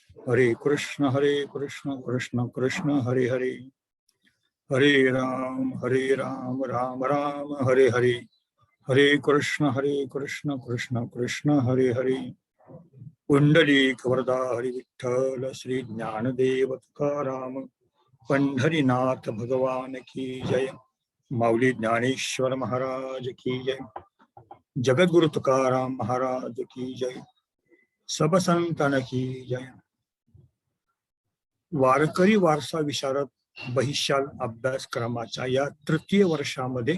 हरे कृष्ण कृष्ण कृष्ण हरे हरे, हरे राम राम राम हरे हरे, हरे कृष्ण कृष्ण कृष्ण हरे हरे. पुंडलिक वरदा हरि विठ्ठल श्री ज्ञानदेव तुकाराम पंढरीनाथ भगवान की जय. माऊली ज्ञानेश्वर महाराज की जय. जगद्गुरु तुकाराम महाराज की जय. सब संतन की जय. वारकरी वारसा विशारद बहिशाल अभ्यासक्रमाच्या या तृतीय वर्षामध्ये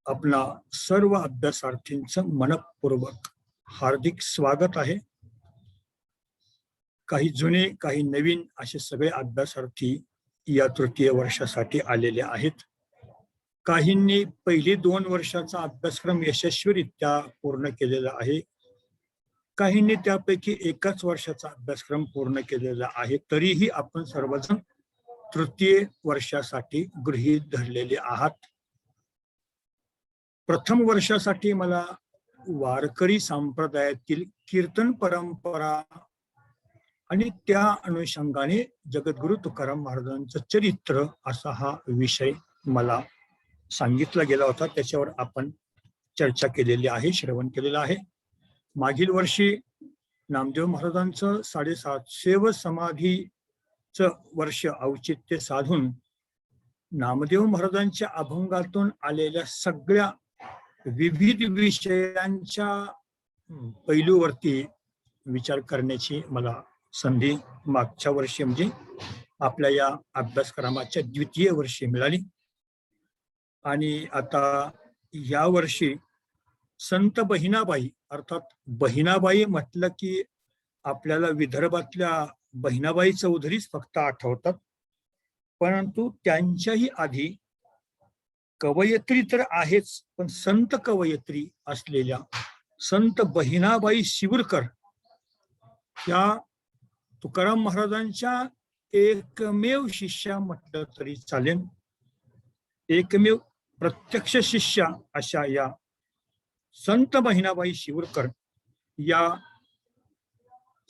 आपला सर्व अभ्यासार्थींचं मनपूर्वक हार्दिक स्वागत आहे. काही जुने काही नवीन असे सगळे अभ्यासार्थी या तृतीय वर्षासाठी आलेले आहेत. काहींनी पहिली 2 वर्षाचा अभ्यासक्रम यशस्वीरित्या पूर्ण केलेला आहे. काहींनी त्यापैकी एकाच वर्षाचा अभ्यासक्रम पूर्ण केलेला आहे. तरीही आपण सर्वजण तृतीय वर्षासाठी गृहीत धरलेले आहात. प्रथम वर्षासाठी मला वारकरी संप्रदायातील कीर्तन परंपरा आणि त्या अनुषंगाने जगद्गुरु तुकाराम महाराजांचं चरित्र असा हा विषय मला सांगितला गेला होता. त्याच्यावर आपण चर्चा केलेली आहे, श्रवण केलेलं आहे. मागील वर्षी नामदेव महाराजांचं 750 समाधीचं वर्ष औचित्य साधून नामदेव महाराजांच्या अभंगातून आलेल्या सगळ्या विविध विषयांच्या पैलूवरती विचार करण्याची मला संधी मागच्या वर्षी म्हणजे आपल्या या अभ्यासक्रमाच्या द्वितीय वर्षी मिळाली. आणि आता या वर्षी संत बहिणाबाई अर्थात बहिणाबाई म्हटलं की आपल्याला विदर्भातल्या बहिणाबाई चौधरीच फक्त आठवतात, परंतु त्यांच्याही आधी कवयित्री तर आहेच, पण संत कवयित्री असलेल्या संत बहिणाबाई शिवरकर या तुकाराम महाराजांच्या एकमेव शिष्या म्हटलं तरी चालेल. एकमेव प्रत्यक्ष शिष्या अशा या संत बहिणाबाई शिवरकर या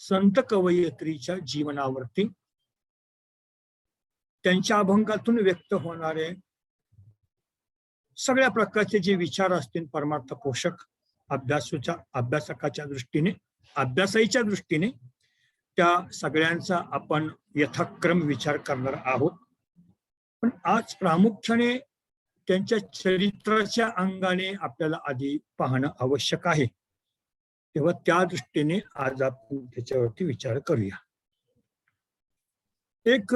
संत कवयित्रीच्या जीवनावरती त्यांच्या अभंगातून व्यक्त होणारे सगळ्या प्रकारचे जे विचार असतील परमार्थ पोषक अभ्यासकाच्या दृष्टीने अभ्यासाच्या दृष्टीने त्या सगळ्यांचा आपण यथाक्रम विचार करणार आहोत. पण आज प्रामुख्याने त्यांच्या चरित्राच्या अंगाने आपल्याला आधी पाहणं आवश्यक आहे. तेव्हा त्या दृष्टीने आज आपण त्याच्यावरती विचार करूया. एक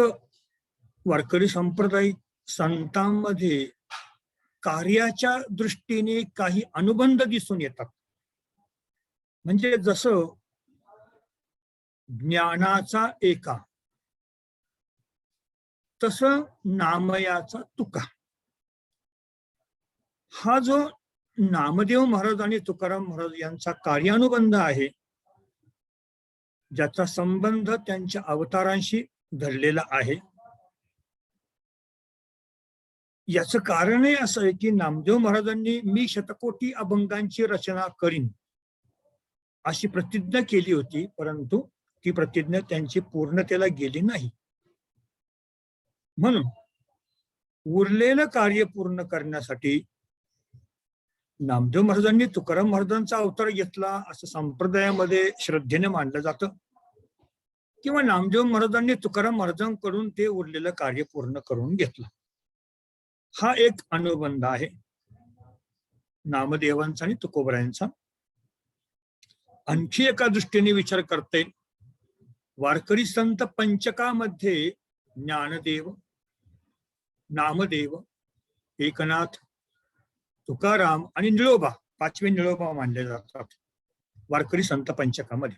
वारकरी सांप्रदायिक संतांमध्ये कार्याच्या दृष्टीने काही अनुबंध दिसून येतात. म्हणजे जसं ज्ञानाचा एका तसं नामयाचा तुका. हा जो नामदेव महाराज आणि तुकाराम महाराज यांचा कार्यानुबंध आहे, ज्याचा संबंध त्यांच्या अवतारांशी धरलेला आहे, याचं कारणही असं आहे की नामदेव महाराजांनी मी शतकोटी अभंगांची रचना करीन अशी प्रतिज्ञा केली होती, परंतु ती प्रतिज्ञा त्यांची पूर्णतेला गेली नाही. म्हणून उरलेलं कार्य पूर्ण करण्यासाठी नामदेव महाराजांनी तुकाराम महाराजांचा अवतार घेतला असं संप्रदायामध्ये श्रद्धेने मानलं जातं, किंवा नामदेव महाराजांनी तुकाराम महाराजांकडून ते उरलेलं कार्य पूर्ण करून घेतलं. हा एक अनुबंध आहे नामदेवांचा आणि तुकोबरायांचा. आणखी एका दृष्टीने विचार करता येईल. वारकरी संत पंचकामध्ये ज्ञानदेव, नामदेव, एकनाथ, तुकाराम आणि निळोबा, 5वे निळोबा मानले जातात वारकरी संत पंचकामध्ये.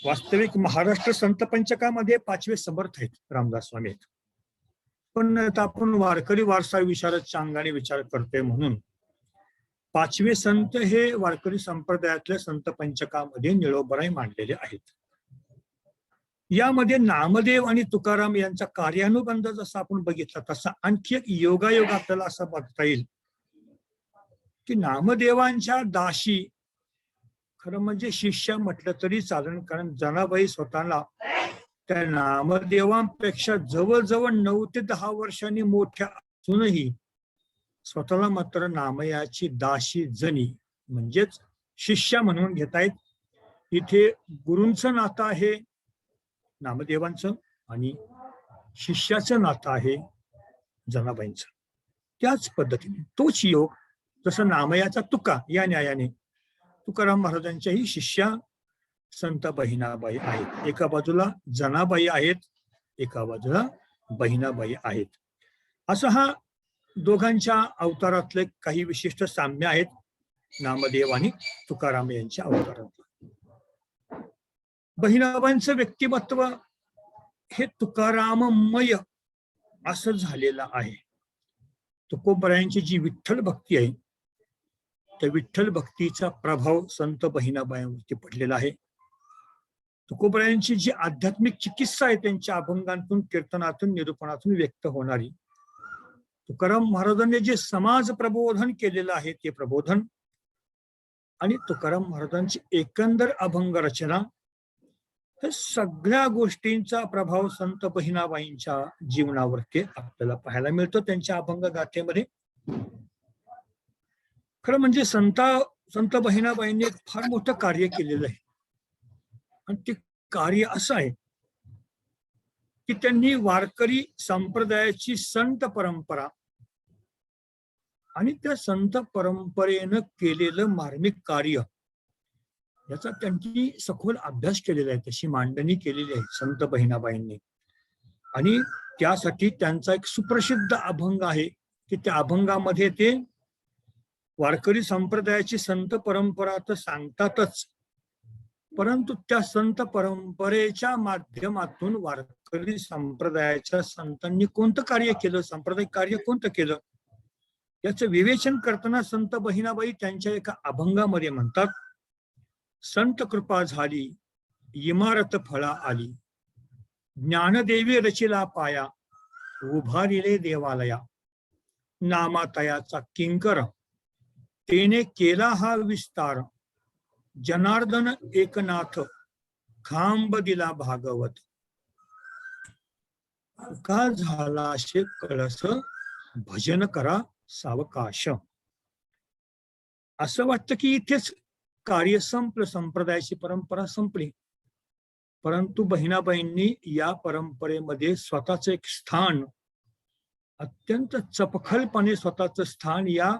वास्तविक महाराष्ट्र संत पंचकामध्ये 5वे समर्थ आहेत, रामदास स्वामी आहेत. पण आता आपण वारकरी वारसा विशारदच्या अंगाने विचार करतोय म्हणून 5वे संत हे वारकरी संप्रदायातल्या संत पंचकामध्ये निळोबराय मांडलेले आहेत. यामध्ये नामदेव आणि तुकाराम यांचा कार्यानुबंध जसा आपण बघितला तसा आणखी एक योगायोग आपल्याला असं बघता येईल की नामदेवांच्या दाशी खरं म्हणजे शिष्य म्हटलं तरी चालेल, कारण जनाबाई स्वतःला त्या नामदेवांपेक्षा जवळजवळ 9 ते 10 वर्षांनी मोठ्या असूनही स्वतःला मात्र नामयाची दासी जनी म्हणजेच शिष्या म्हणून घेतायत. इथे गुरूंचं नातं आहे नामदेवांचं आणि शिष्याचं नातं आहे जनाबाईंचं. त्याच पद्धतीने तोच योग जसं नामयाचा तुका या न्यायाने तुकाराम महाराजांच्याही शिष्या संत बहिणाबाई आहेत. एका बाजूला जनाबाई आहेत, एका बाजूला बहिणाबाई आहेत. असं हा दोघांच्या अवतारातले काही विशिष्ट साम्य आहेत नामदेव आणि तुकाराम यांच्या अवतारात. बहिणाबाईंचं व्यक्तिमत्व हे तुकाराममय असं झालेलं आहे. तुकोबरायांची जी विठ्ठल भक्ती आहे त्या विठ्ठल भक्तीचा प्रभाव संत बहिणाबाईंवरती पडलेला आहे. तुकोबरायांची जी आध्यात्मिक चिकित्सा आहे त्यांच्या अभंगांतून, कीर्तनातून, निरूपणातून व्यक्त होणारी, तुकाराम महाराजांनी जे समाज प्रबोधन केलेलं आहे ते प्रबोधन आणि तुकाराम महाराजांची एकंदर अभंग रचना, हे सगळ्या गोष्टींचा प्रभाव संत बहिणाबाईंच्या जीवनावरती आपल्याला पाहायला मिळतो त्यांच्या अभंग गाथेमध्ये. खरं म्हणजे संत बहिणाबाईंनी फार मोठं कार्य केलेलं आहे आणि ते कार्य असं आहे की त्यांनी वारकरी संप्रदायाची संत परंपरा आणि त्या संत परंपरेनं केलेलं मार्मिक कार्य याचा त्यांनी सखोल अभ्यास केलेला आहे, तशी मांडणी केलेली आहे संत बहिणाबाईंनी. आणि त्यासाठी त्यांचा एक सुप्रसिद्ध अभंग आहे की त्या अभंगामध्ये ते वारकरी संप्रदायाची संत परंपरा तर सांगतातच, परंतु त्या संत परंपरेच्या माध्यमातून वारकरी संप्रदायाच्या संतांनी कोणतं कार्य केलं, सांप्रदायिक कार्य कोणतं केलं, याचं विवेचन करताना संत बहिणाबाई त्यांच्या एका अभंगामध्ये म्हणतात, संत कृपा झाली इमारत फळा आली, ज्ञानदेवी रचिला पाया, उभारिले देवालया, नामातयाचा किंकर तेने केला हा विस्तार, जनार्दन एकनाथ खांब दिला भागवत, का झाला शे कळस भजन करा सावकाश. असं वाटतं की इथेच कार्य संपलं, संप्रदायाची परंपरा संपली, परंतु बहिणाबाईंनी या परंपरेमध्ये स्वतःच एक स्थान, अत्यंत चपखलपणे स्वतःचं स्थान या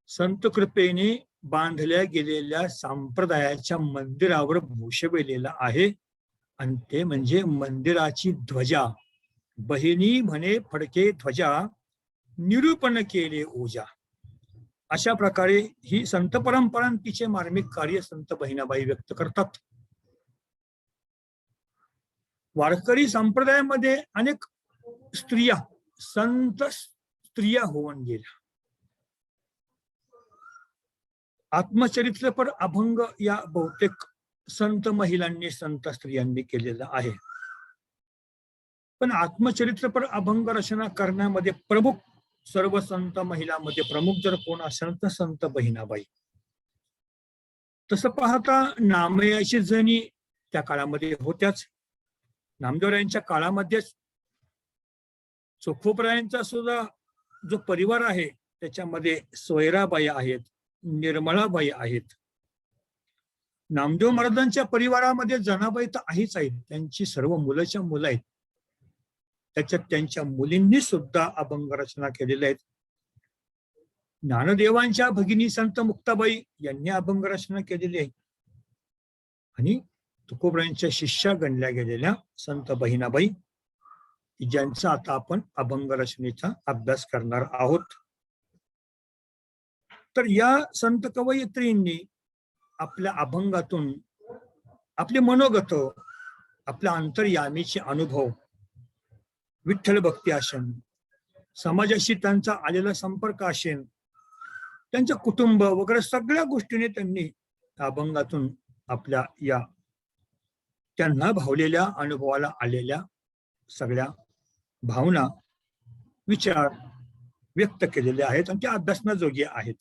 संत कृपेने बांधल्या गेलेल्या संप्रदायाच्या मंदिरावर भूषविलेलं आहे. आणि ते म्हणजे मंदिराची ध्वजा, बहिणी म्हणे फडके ध्वजा, निरूपण केले ओजा. अशा प्रकारे ही संत परंपरा तिचे मार्मिक कार्य संत बहिणाबाई व्यक्त करतात. वारकरी संप्रदायामध्ये अनेक स्त्रिया संत स्त्रिया होऊन गेल्या. आत्मचरित्रपर अभंग या बहुतेक संत महिलांनी, संत स्त्रियांनी केलेला आहे. पण आत्मचरित्रपर अभंग रचना करण्यामध्ये प्रमुख, सर्व संत महिलांमध्ये प्रमुख जर कोण असेल तर संत बहिणाबाई. तसं पाहता नामयाची जणी त्या काळामध्ये होत्याच. नामदेवरायांच्या काळामध्येच चोखोबरायांचा सुद्धा जो परिवार आहे त्याच्यामध्ये सोयराबाई आहेत, निर्मळाबाई आहेत. नामदेव महाराजांच्या परिवारामध्ये जनाबाई तर आहेच आहेत, त्यांची सर्व मुलाच्या मुलं आहेत. त्याच्यात त्यांच्या मुलींनी सुद्धा अभंग रचना केलेल्या आहेत. ज्ञानदेवांच्या भगिनी संत मुक्ताबाई यांनी अभंग रचना केलेली आहे. आणि तुकोबरायांच्या शिष्या गणल्या गेलेल्या संत बहिणाबाई, ज्यांचा आता आपण अभंग रचनेचा अभ्यास करणार आहोत. तर या संत कवयित्रींनी आपल्या अभंगातून आपले मनोगत, आपल्या अंतर्यामीचे अनुभव, विठ्ठल भक्ती आसन, समाजाशी त्यांचा आलेला संपर्क आसेन, त्यांचं कुटुंब वगैरे सगळ्या गोष्टीने त्यांनी अभंगातून आपल्या या त्यांना भावलेल्या अनुभवाला आलेल्या सगळ्या भावना, विचार व्यक्त केलेले आहेत आणि त्या अभ्यासनाजोग्य आहेत.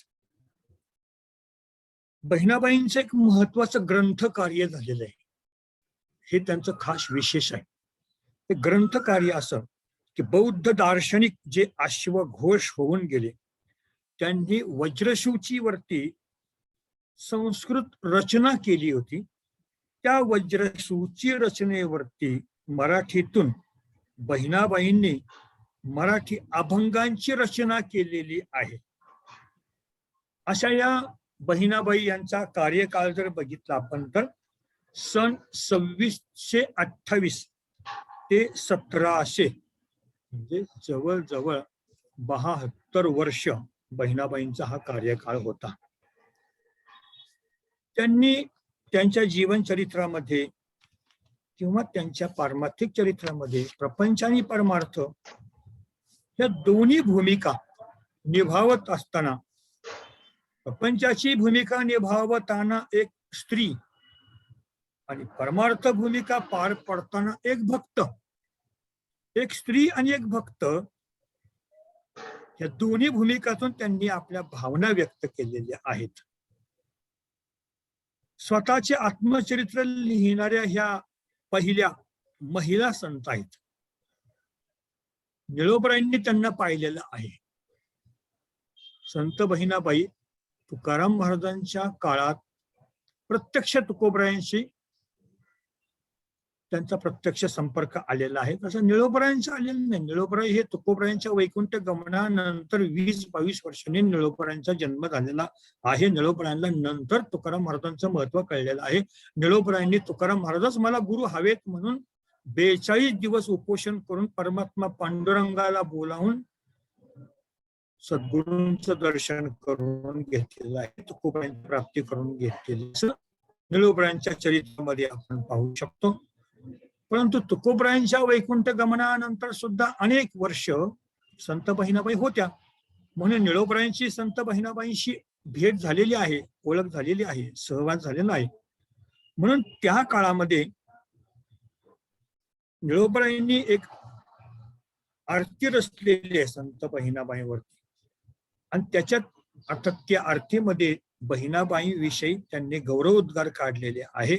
बहिणाबाईंचं एक महत्वाचं ग्रंथ कार्य झालेलं आहे. हे त्यांचं खास विशेष आहे. ते ग्रंथ कार्य असं की बौद्ध दार्शनिक जे अश्वघोष होऊन गेले त्यांनी वज्रसूची वरती संस्कृत रचना केली होती. त्या वज्रसूची रचनेवरती मराठीतून बहिणाबाईंनी मराठी अभंगांची रचना केलेली आहे. अशा या बहिणाबाई यांचा कार्यकाळ जर बघितला आपण तर सन 2628 ते 1700 म्हणजे जवळजवळ 72 वर्ष बहिणाबाईंचा हा कार्यकाळ होता. त्यांनी त्यांच्या जीवन चरित्रामध्ये किंवा त्यांच्या पारमार्थिक चरित्रामध्ये प्रपंच आणि परमार्थ या दोन्ही भूमिका निभावत असताना, प्रपंचाची भूमिका निभावताना एक स्त्री आणि परमार्थ भूमिका पार पडताना एक भक्त, एक स्त्री आणि एक भक्त, या दोन्ही भूमिकातून त्यांनी आपल्या भावना व्यक्त केलेल्या आहेत. स्वतःचे आत्मचरित्र लिहिणाऱ्या ह्या पहिल्या महिला संत आहेत. निळोबरायांनी त्यांना पाहिलेलं आहे. संत बहिणाबाई तुकाराम महाराजांच्या काळात प्रत्यक्ष तुकोबरायांशी त्यांचा प्रत्यक्ष संपर्क आलेला आहे, तसं निळोबरायांचा आलेला नाही. निळोबराय हे तुकोबरायांच्या वैकुंठ गमनानंतर 20-22 वर्षांनी निळोबरायांचा जन्म झालेला आहे. निळोबरायांना नंतर तुकाराम महाराजांचं महत्व कळलेलं आहे. निळोबरायांनी तुकाराम महाराजच मला गुरु हवेत म्हणून 42 दिवस उपोषण करून परमात्मा पांडुरंगाला बोलावून सद्गुरूंचं दर्शन करून घेतलेलं आहे. तुकोबरायांची प्राप्ती करून घेतलेली असं निळोबरायांच्या चरित्रामध्ये आपण पाहू शकतो. परंतु तुकोबरायांच्या वैकुंठ गमनानंतर सुद्धा अनेक वर्ष संत बहिणाबाई होत्या, म्हणून निळोबरायांची संत बहिणाबाईंशी भेट झालेली आहे, ओळख झालेली आहे, सहवास झालेला आहे. म्हणून त्या काळामध्ये निळोबरायांनी एक आरती रचलेली आहे संत बहिणाबाईंवरती, आणि त्याच्यात अर्थात त्या आरतीमध्ये बहिणाबाई विषयी त्यांनी गौरवोद्गार काढलेले आहे.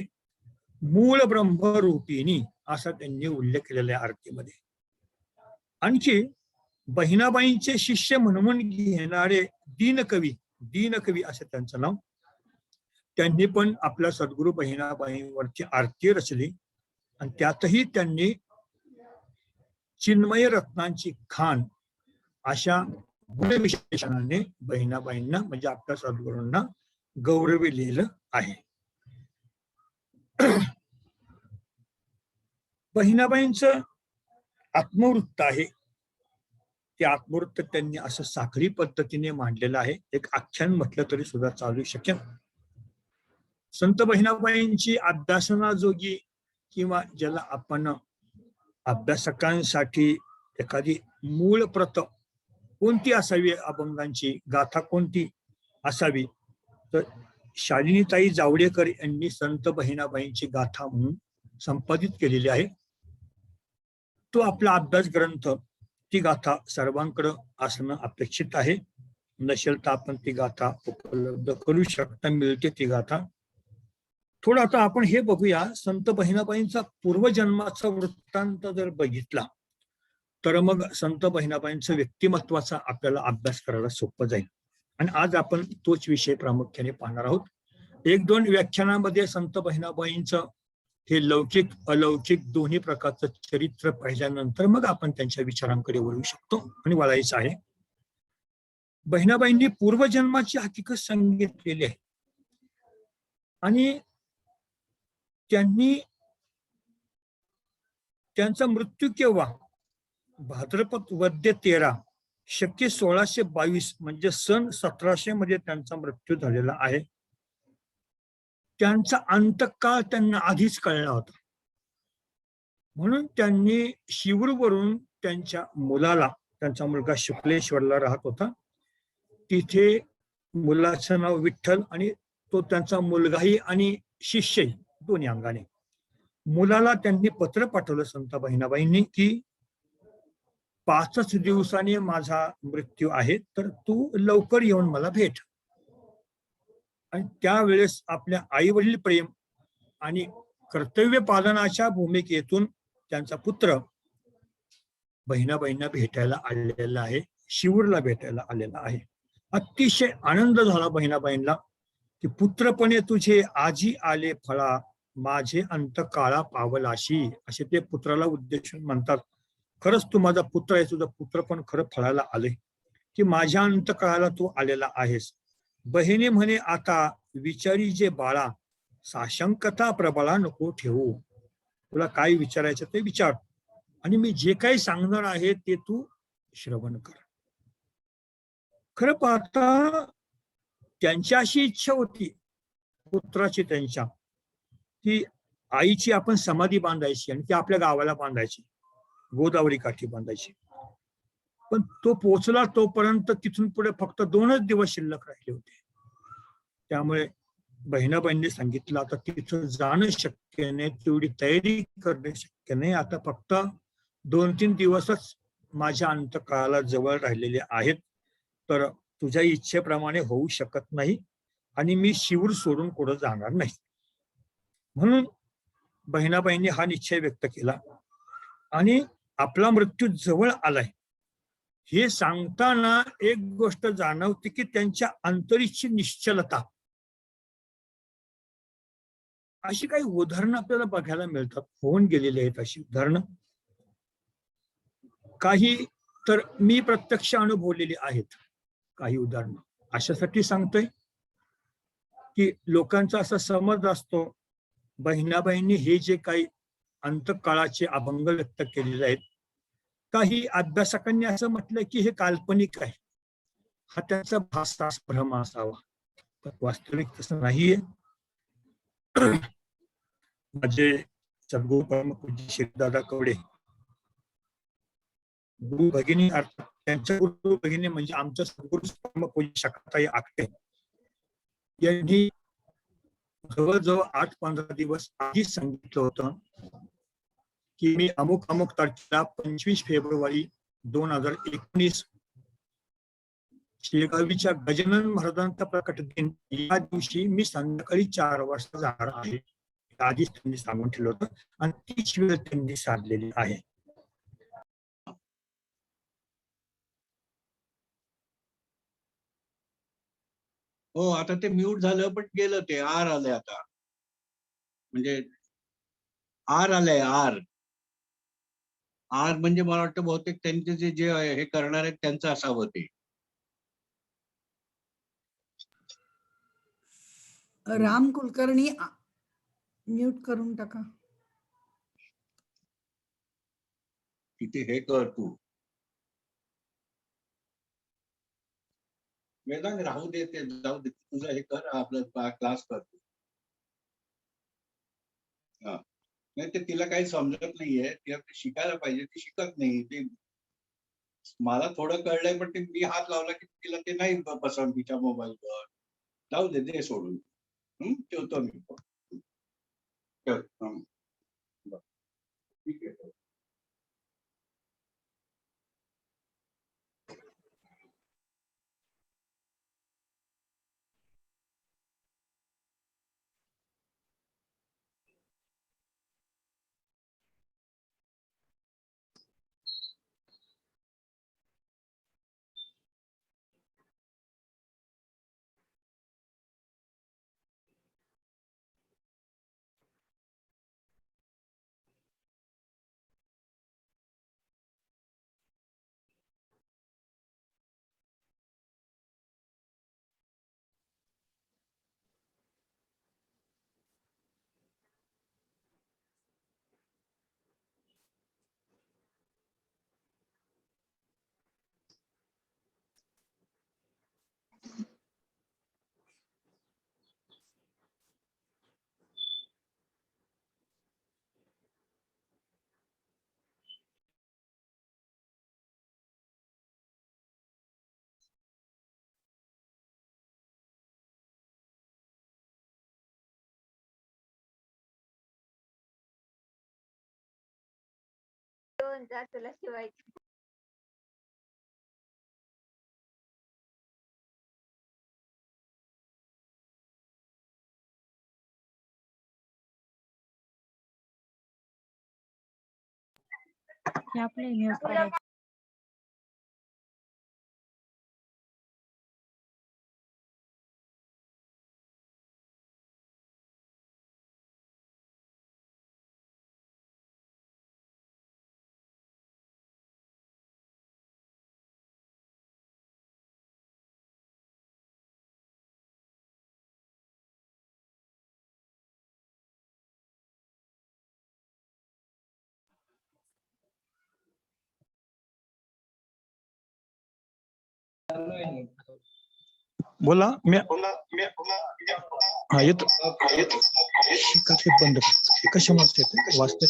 मूळ ब्रह्मरूपिणी असा त्यांनी उल्लेख केलेला आहे आरतीमध्ये. आणखी बहिणाबाईंचे शिष्य म्हणून घेणारे दीनकवी असं त्यांचं नाव, त्यांनी पण आपल्या सद्गुरू बहिणाबाईंवरची आरती रचली आणि त्यातही त्यांनी चिन्मय रत्नांची खाण अशा गुणविशेषणाने बहिणाबाईंना म्हणजे आपल्या सद्गुरूंना गौरविलेलं आहे. बहिणाबाईंचं आत्मवृत्त आहे. ते आत्मवृत्त त्यांनी असं साखळी पद्धतीने मांडलेलं आहे. एक आख्यान म्हटलं तरी सुद्धा चालू शकेल. संत बहिणाबाईंची अभ्यासनाजोगी किंवा ज्याला आपण अभ्यासकांसाठी एखादी मूळ प्रत कोणती असावी, अभंगांची गाथा कोणती असावी, तर शालिनीताई जावडेकर यांनी संत बहिणाबाईंची गाथा म्हणून संपादित केलेली आहे. तो आपला अभ्यास ग्रंथ, ती गाथा सर्वांकडे असणं अपेक्षित आहे. नसेल तर आपण ती गाथा उपलब्ध करू शकता, मिळते ती गाथा. थोडं आता आपण हे बघूया, संत बहिणाबाईंचा पूर्वजन्माचा वृत्तांत जर बघितला तर मग संत बहिणाबाईंचं व्यक्तिमत्वाचा आपल्याला अभ्यास करायला सोपं जाईल. आणि आज आपण तोच विषय प्रामुख्याने पाहणार आहोत. 1-2 व्याख्यानामध्ये संत बहिणाबाईंचं हे लौकिक अलौकिक दोन्ही प्रकारचं चरित्र पाहिल्यानंतर मग आपण त्यांच्या विचारांकडे वळू शकतो आणि वळायचं आहे. बहिणाबाईंनी पूर्वजन्माची हकीकत सांगितलेली आहे आणि त्यांनी त्यांचा मृत्यू केव्हा, भाद्रपद वद्य 13 शके 1622 म्हणजे सन 1700 मध्ये त्यांचा मृत्यू झालेला आहे. त्यांचा अंतकाळ त्यांना आधीच कळला होता, म्हणून त्यांनी शिवूरवरून त्यांच्या मुलाला, त्यांचा मुलगा शुक्लेश्वरला राहत होता, तिथे मुलाचं नाव विठ्ठल आणि तो त्यांचा मुलगाही आणि शिष्यही दोन्ही अंगाने, मुलाला त्यांनी पत्र पाठवलं संत बहिणाबाईंनी की 5च दिवसाने माझा मृत्यू आहे, तर तू लवकर येऊन मला भेट. आणि त्यावेळेस आपल्या आई वडील प्रेम आणि कर्तव्य पालनाच्या भूमिकेतून त्यांचा पुत्र बहिणाबाईंना भेटायला आलेला आहे, शिवूरला भेटायला आलेला आहे. अतिशय आनंद झाला बहिणाबाईंना की पुत्रपणे तुझे आजी आले फळा, माझे अंत काळा पावलाशी, असे ते पुत्राला उद्देशून म्हणतात. खरंच तू माझा पुत्र आहे, तुझा पुत्र पण खरं फळाला आले की माझ्या अंतकाळाला तू आलेला आहेस. बहिणी म्हणे आता विचारी जे बाळा, साशंकता प्रबळा नको ठेवू. तुला काय विचारायचं ते विचार, आणि मी जे काही सांगणार आहे ते तू श्रवण कर. खरं पाहता त्यांची अशी इच्छा होती पुत्राची त्यांच्या, की आईची आपण समाधी बांधायची आणि ती आपल्या गावाला बांधायची, गोदावरी काठी बांधायची. पण तो पोहोचला तोपर्यंत तिथून पुढे फक्त 2च दिवस शिल्लक राहिले होते. त्यामुळे बहिणाबाईंनी सांगितलं आता तिथं जाणं शक्य नाही, तेवढी तयारी करणे शक्य नाही, आता फक्त 2-3 दिवसच माझ्या अंतकाळाला जवळ राहिलेले आहेत, तर तुझ्या इच्छेप्रमाणे होऊ शकत नाही आणि मी शिवूर सोडून कुठं जाणार नाही. म्हणून बहिणाबाईंनी हा निश्चय व्यक्त केला आणि आपला मृत्यू जवळ आलाय हे सांगताना एक गोष्ट जाणवते की त्यांच्या अंतरीची निश्चलता. अशी काही उदाहरणं आपल्याला बघायला मिळतात, होऊन गेलेली आहेत अशी उदाहरणं. काही तर मी प्रत्यक्ष अनुभवलेली आहेत. काही उदाहरणं अशासाठी सांगतोय की लोकांचा असा समज असतो बहिणाबाईंनी हे जे काही अंतकाळाचे अभंग व्यक्त केलेले आहेत, काही अभ्यासकांनी असं म्हटलंय की हे काल्पनिक आहे, हा त्यांचा भासास भ्रम असावा, पण वास्तविक तसं नाहीये. माझे सद्गुरू परमपूज्य श्रीदादा कवडे गुरु भगिनी, अर्थात त्यांच्या गुरु भगिनी म्हणजे आमच्या सद्गुरू परमपूज्य शकाताई आखटे यांनी जवळजवळ 8-15 दिवस आधीच सांगितलं होतं की मी अमुक अमुक तारखेला 25 फेब्रुवारी 2019 शेगावीच्या गजानन महाराजांचा प्रकट दिन या दिवशी मी संध्याकाळी 4 वाजता जाणार आहे, आधीच त्यांनी सांगून ठेवलं होतं आणि तीच वेळ त्यांनी साधलेली आहे. हो, आता ते म्यूट झालं पण गेलं, ते आर आले आता, म्हणजे आर आलंय, आर आर म्हणजे मला वाटतं बहुतेक त्यांचे जे जे हे करणार आहेत त्यांचं असावं ते. राम कुलकर्णी म्यूट करून टाका. तिथे हे कर तू, वेदांग राहू दे, ते जाऊ दे, तुझं हे कर, आपलं क्लास कर तू. हा, नाही ते तिला काही समजत नाहीये, तिला ते शिकायला पाहिजे, ती शिकत नाही. ते मला थोडं कळलंय पण ते मी हात लावला की तिला ते नाही पसंत तिच्या मोबाईलवर. जाऊ दे, दे सोडून. ठेवतो मी. ठेव. ठीक आहे. तुला शिवायची हे आपले म्यूट करायचं. बोला. हा येतो. शिकाचे बंद कशामुळे येते वाचते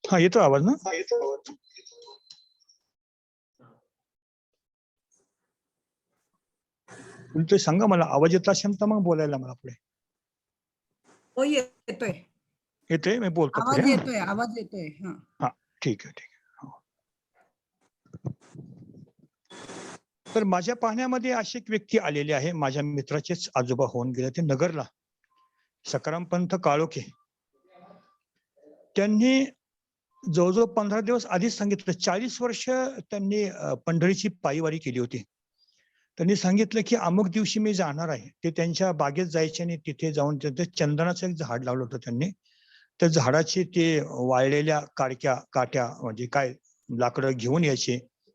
हा येतो आवाज ना. ते सांगा मला आवाज येत असेल तर मग बोलायला मला पुढे. हो येतोय. येते मी बोलतो आवाज पुढे. येतोय. आवाज येतोय. हा ठीक आहे. तर माझ्या पाहण्यामध्ये अशी एक व्यक्ती आलेली आहे, माझ्या मित्राचेच आजोबा होऊन गेले, ते नगरला सकाराम पंथ काळोखे. त्यांनी जवळजवळ 15 दिवस आधीच सांगितलं, 40 वर्ष त्यांनी पंढरीची पायीवारी केली होती. त्यांनी सांगितलं की अमुक दिवशी मी जाणार आहे. ते त्यांच्या बागेत जायचे आणि तिथे जाऊन तिथे चंदनाचं एक झाड लावलं होतं त्यांनी. त्या झाडाची ते वाळलेल्या काट्या म्हणजे काय लाकडं घेऊन यायचे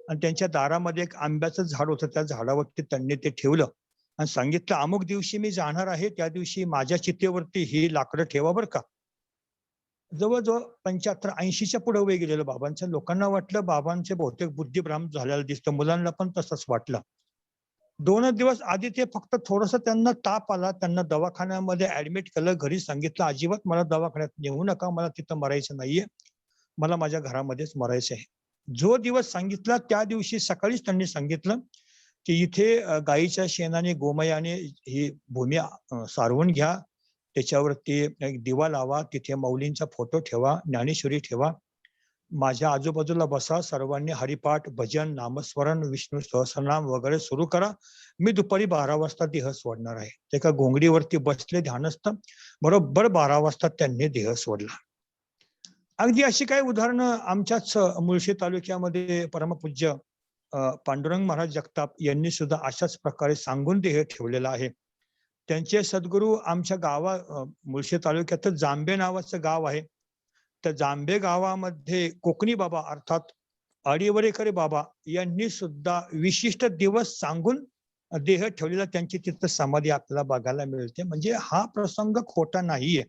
आणि त्यांच्या दारामध्ये एक आंब्याचं झाड होतं, त्या झाडावरती त्यांनी ते ठेवलं आणि सांगितलं अमुक दिवशी मी जाणार आहे, त्या दिवशी माझ्या चितेवरती ही लाकडं ठेवा बरं का. जवळजवळ 75-80च्या पुढे वय गेलेलं बाबांच्या. लोकांना वाटलं बाबांचे बहुतेक बुद्धिभ्रम झालेला दिसतं, मुलांना पण तसंच वाटलं. 2 दिवस आधी ते फक्त थोडस त्यांना ताप आला, त्यांना दवाखान्यामध्ये ऍडमिट केलं. घरी सांगितलं अजिबात मला दवाखान्यात नेऊ नका, मला तिथं मरायचं नाहीये, मला माझ्या घरामध्येच मरायचं आहे. जो दिवस सांगितला त्या दिवशी सकाळीच त्यांनी सांगितलं की इथे गाईच्या शेणाने गोमयाने ही भूमी सारवून घ्या, त्याच्यावरती एक दिवा लावा, तिथे माऊलींचा फोटो ठेवा, ज्ञानेश्वरी ठेवा, माझ्या आजूबाजूला बसा, सर्वांनी हरिपाठ भजन नामस्मरण विष्णू सहस्रनाम वगैरे सुरू करा, मी दुपारी 12 वाजता देह सोडणार आहे. ते एका घोंगडीवरती बसले ध्यानस्थ, बरोबर 12 वाजता त्यांनी देह सोडला. अगदी अशी काही उदाहरणं आमच्याच मुळशी तालुक्यामध्ये परमपूज्य पांडुरंग महाराज जगताप यांनी सुद्धा अशाच प्रकारे सांगून देह ठेवलेला आहे. त्यांचे सद्गुरू आमच्या मुळशी तालुक्यात जांबे नावाचं गाव आहे. त्या जांबे गावामध्ये कोकणी बाबा अर्थात अडिवरेकर बाबा यांनी सुद्धा विशिष्ट दिवस सांगून देह ठेवलेला त्यांची तिथं समाधी आपल्याला बघायला मिळते. म्हणजे हा प्रसंग खोटा नाहीये.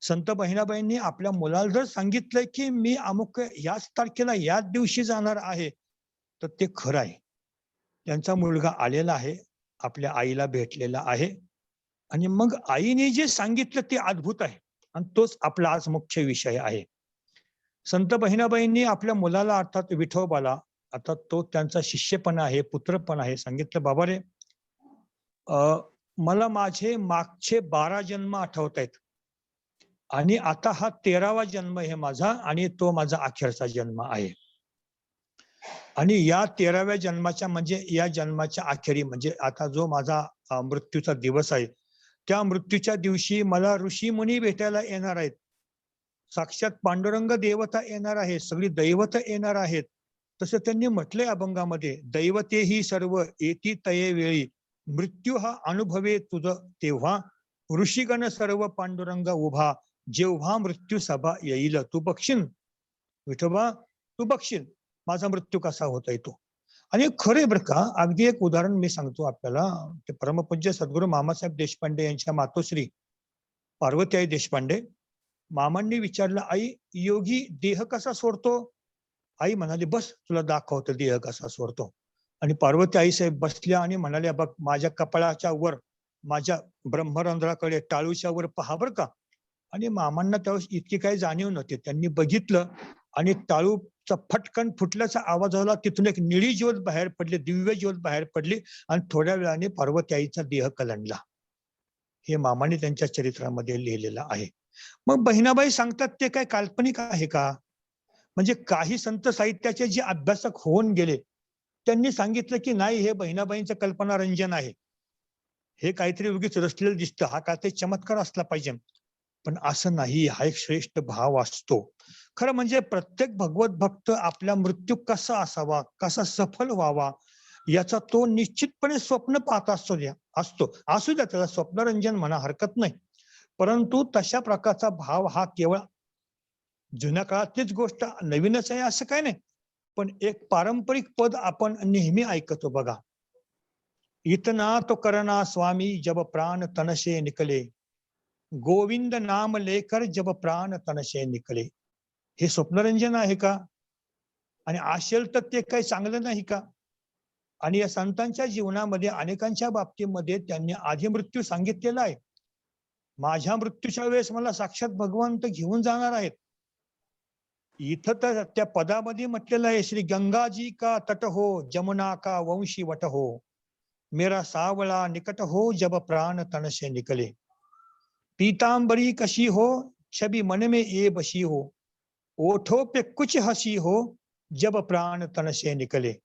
संत बहिणाबाईंनी आपल्या मुलाला जर सांगितलंय की मी अमुक याच तारखेला याच दिवशी जाणार आहे, तर ते खरं आहे. त्यांचा मुलगा आलेला आहे, आपल्या आईला भेटलेला आहे आणि मग आईने जे सांगितलं ते अद्भुत आहे आणि तोच आपला आज मुख्य विषय आहे. संत बहिणाबाईंनी आपल्या मुलाला अर्थात विठोबाला, अर्थात तो त्यांचा शिष्य पण आहे, पुत्र पण आहे, सांगितलं बाबा रे मला माझे मागचे 12 जन्म आठवत आहेत आणि आता हा 13वा जन्म आहे माझा आणि तो माझा अखेरचा जन्म आहे. आणि या 13व्या जन्माच्या म्हणजे या जन्माच्या अखेरी म्हणजे आता जो माझा मृत्यूचा दिवस आहे, त्या मृत्यूच्या दिवशी मला ऋषी मुनी भेटायला येणार आहेत, साक्षात पांडुरंग देवता येणार आहे, सगळी दैवत येणार आहेत. तसं त्यांनी म्हटलंय अभंगामध्ये, दैवते ही सर्व येती तये वेळी, मृत्यू हा अनुभवे तुझ तेव्हा, ऋषीगण सर्व पांडुरंग उभा, जेव्हा मृत्यू सभा येईल तू बघशील. विठोबा तू बघशील माझा मृत्यू कसा होता येतो. आणि खरे बरं का, अगदी एक उदाहरण मी सांगतो आपल्याला. ते परमपूज्य सद्गुरू मामासाहेब देशपांडे यांच्या मातोश्री पार्वतीआई देशपांडे, मामांनी विचारलं आई योगी देह कसा सोडतो. आई म्हणाली बस तुला दाखवतो देह कसा सोडतो. आणि पार्वती आई साहेब बसल्या आणि म्हणाल्या बघ माझ्या कपाळाच्या वर, माझ्या ब्रह्मरंध्राकडे टाळूच्या वर पहा बर का. आणि मामांना त्यावेळेस इतकी काही जाणीव नव्हती. त्यांनी बघितलं आणि टाळूचा फटकन फुटल्याचा आवाज झाला. तिथून एक निळी ज्योत बाहेर पडली, दिव्य ज्योत बाहेर पडली आणि थोड्या वेळाने पार्वती आईचा देह कलंडला. हे मामाने त्यांच्या चरित्रामध्ये लिहिलेलं आहे. मग बहिणाबाई सांगतात ते काय काल्पनिक आहे का? म्हणजे काही संत साहित्याचे जे अभ्यासक होऊन गेले त्यांनी सांगितलं की नाही, हे बहिणाबाईंचं कल्पनारंजन आहे, हे काहीतरी उगीच रचलेलं दिसतं, हा काहीतरी चमत्कार असला पाहिजे. पण असं नाही, हा एक श्रेष्ठ भाव असतो. खरं म्हणजे प्रत्येक भगवत भक्त आपला मृत्यू कसा असावा, कसा सफल व्हावा, याचा तो निश्चितपणे स्वप्न पाहत असतो. असू द्या, त्याला स्वप्नरंजन म्हणा, हरकत नाही. परंतु तशा प्रकारचा भाव हा केवळ जुन्या काळातलीच गोष्ट, नवीनच आहे असं काय नाही. पण एक पारंपरिक पद आपण नेहमी ऐकतो बघा, इतना तो करना स्वामी जब प्राण तनशे निकले, गोविंद नाम लेकर जब प्राण तनशे निकले. हे स्वप्नरंजन आहे का? आणि असेल तर ते काही चांगलं नाही का? आणि या संतांच्या जीवनामध्ये अनेकांच्या बाबतीमध्ये त्यांनी आधी मृत्यू सांगितलेला आहे. माझ्या मृत्यूच्या वेळेस मला साक्षात भगवंत घेऊन जाणार आहेत. इथं तर त्या पदामध्ये म्हटलेलं आहे, श्री गंगाजी का तट हो, जमुना का वंशी वट हो, मेरा सावळा निकट हो, जब प्राण तन से निकले, पीतांबरी कशी हो, छवि मन में ये बसी हो, ओठों पे कुछ हंसी हो, जब प्राण तन से निकले,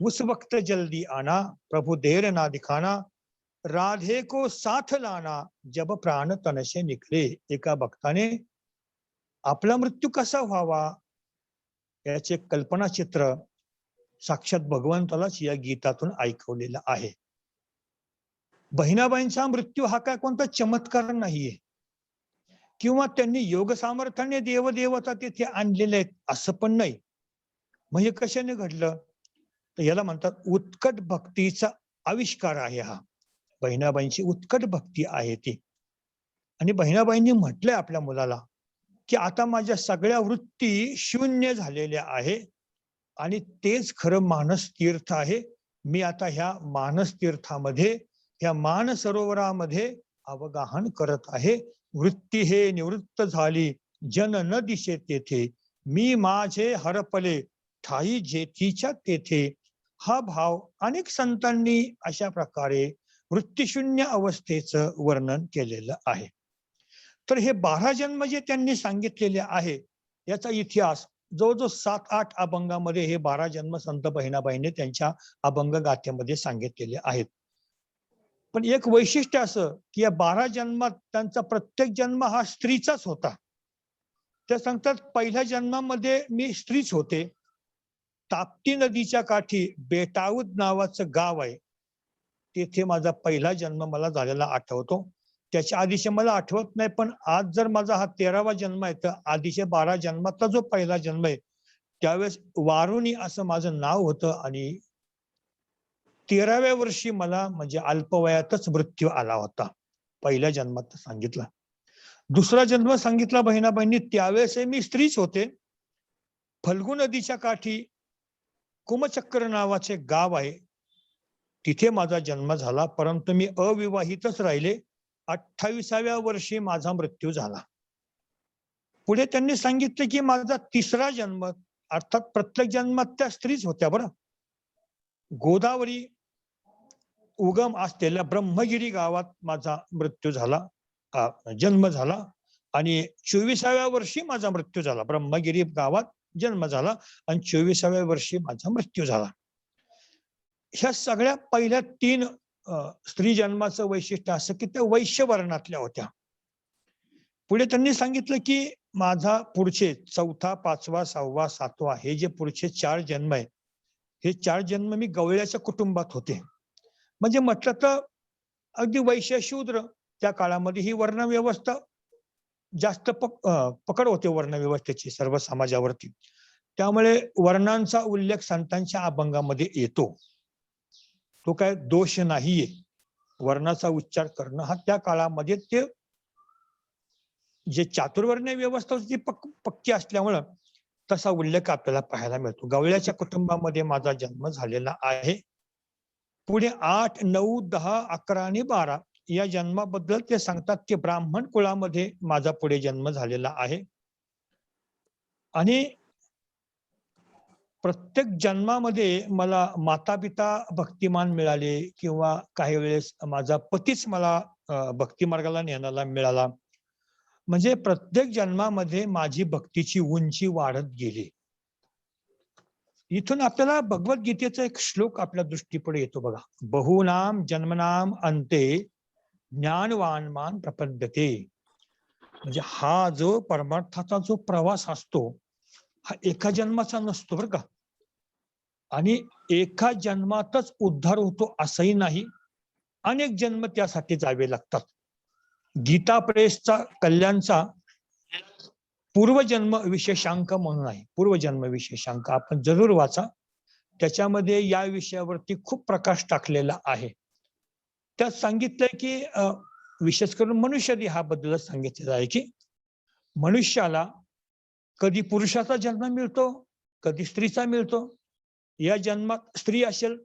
उस वक्त जल्दी आना, प्रभु देर ना दिखाना, राधे को साथ लाना, जब प्राण तन से निकले. एका भक्ताने आपला मृत्यू कसा व्हावा याचे कल्पनाचित्र साक्षात भगवंतालाच या गीतातून ऐकवलेलं आहे. बहिणाबाईंचा मृत्यू हा काय कोणता चमत्कार नाहीये, किंवा त्यांनी योग सामर्थ्याने देवदेवता तिथे आणलेले आहेत असं पण नाही. म्हणजे कशाने घडलं, तर याला म्हणतात उत्कट भक्तीचा आविष्कार आहे हा. बहिणाबाईंची उत्कट भक्ती आहे ती. आणि बहिणाबाईंनी म्हटलंय आपल्या मुलाला की आता माझ्या सगळ्या वृत्ती शून्य झालेल्या आहे आणि तेच खरं मानस तीर्थ आहे. मी आता ह्या मानस तीर्थामध्ये, ह्या मान सरोवरामध्ये अवगाहन करत आहे. वृत्ती हे निवृत्त झाली, जन न दिसे तेथे, मी माझे हरपले ठाई जेथीच्या तेथे. हा भाव अनेक संतांनी अशा प्रकारे वृत्तीशून्य अवस्थेचं वर्णन केलेलं आहे. तर हे 12 जन्म जे त्यांनी सांगितलेले आहे, याचा इतिहास जवळजवळ 7-8 अभंगामध्ये हे 12 जन्म संत बहिणाबाईंनी त्यांच्या अभंग गाथेमध्ये सांगितलेले आहेत. पण एक वैशिष्ट्य असं की या 12 जन्मात त्यांचा प्रत्येक जन्म हा स्त्रीचाच होता. त्या सांगतात, पहिल्या जन्मामध्ये मी स्त्रीच होते. ताप्ती नदीच्या काठी बेटाऊद नावाचं गाव आहे, तेथे माझा पहिला जन्म मला झालेला आठवतो. त्याच्या आधीचे मला आठवत नाही, पण आज जर माझा हा 13वा जन्म आहे, तर आधीच्या 12 जन्मातला जो पहिला जन्म आहे त्यावेळेस वारुणी असं माझं नाव होतं आणि 13व्या वर्षी मला म्हणजे अल्पवयातच मृत्यू आला होता. पहिल्या जन्मात सांगितला. दुसरा जन्म सांगितला बहिणाबाईंनी, त्यावेळेस मी स्त्रीच होते. फल्गु नदीच्या काठी कुमचक्र नावाचे गाव आहे, तिथे माझा जन्म झाला, परंतु मी अविवाहितच राहिले. 28व्या वर्षी माझा मृत्यू झाला. पुढे त्यांनी सांगितले की माझा तिसरा जन्म, अर्थात प्रत्येक जन्मात त्या स्त्रीच होत्या बरं. गोदावरी उगम असलेल्या ब्रह्मगिरी गावात माझा मृत्यू झाला, जन्म झाला. आणि 24व्या वर्षी माझा मृत्यू झाला. ब्रह्मगिरी गावात जन्म झाला आणि 24व्या वर्षी माझा मृत्यू झाला. ह्या सगळ्या पहिल्या 3 स्त्री जन्माचं वैशिष्ट्य असं की त्या वैश्य वर्णातल्या होत्या. पुढे त्यांनी सांगितलं की माझा पुढचे 4था, 5वा, 6वा, 7वा हे जे पुढचे 4 जन्म आहे, हे 4 जन्म मी गवळ्याच्या कुटुंबात होते. म्हणजे म्हटलं तर अगदी वैश्य शूद्र, त्या काळामध्ये ही वर्णव्यवस्था जास्त पकड होते वर्णव्यवस्थेची सर्व समाजावरती. त्यामुळे वर्णांचा उल्लेख संतांच्या अभंगामध्ये येतो. तो काय दोष नाहीये. वर्णाचा उच्चार करणं हा त्या काळामध्ये ते जे चातुर्वर्ण्य व्यवस्था होती पक्की असल्यामुळं तसा उल्लेख आपल्याला पाहायला मिळतो. गवळ्याच्या कुटुंबामध्ये माझा जन्म झालेला आहे. पुढे 8, 9, 10, 11 आणि 12 या जन्माबद्दल ते सांगतात की ब्राह्मण कुळामध्ये माझा पुढे जन्म झालेला आहे. आणि प्रत्येक जन्मामध्ये मला माता पिता भक्तिमान मिळाले, किंवा काही वेळेस माझा पतीच मला भक्ती मार्गाला नेणारा मिळाला. म्हणजे प्रत्येक जन्मामध्ये माझी भक्तीची उंची वाढत गेली. इथून आपल्याला भगवद्गीतेचा एक श्लोक आपल्या दृष्टीपुढे येतो बघा. बहुनाम जन्मनाम अंते ज्ञानवान प्रपद्यते. म्हणजे हा जो परमार्थाचा जो प्रवास असतो हा एका जन्माचा नसतो बरं का. आणि एका जन्मातच उद्धार होतो असंही नाही, अनेक जन्म त्यासाठी जावे लागतात. गीता प्रेसचा कल्याणचा पूर्वजन्म विशेषांक म्हणून आहे. पूर्वजन्म विशेषांक आपण जरूर वाचा. त्याच्यामध्ये या विषयावरती खूप प्रकाश टाकलेला आहे. त्यात सांगितलंय की विशेष करून मनुष्य देहाबद्दलच सांगितलेलं आहे की मनुष्याला कधी पुरुषाचा जन्म मिळतो, कधी स्त्रीचा मिळतो. या जन्मात स्त्री असेल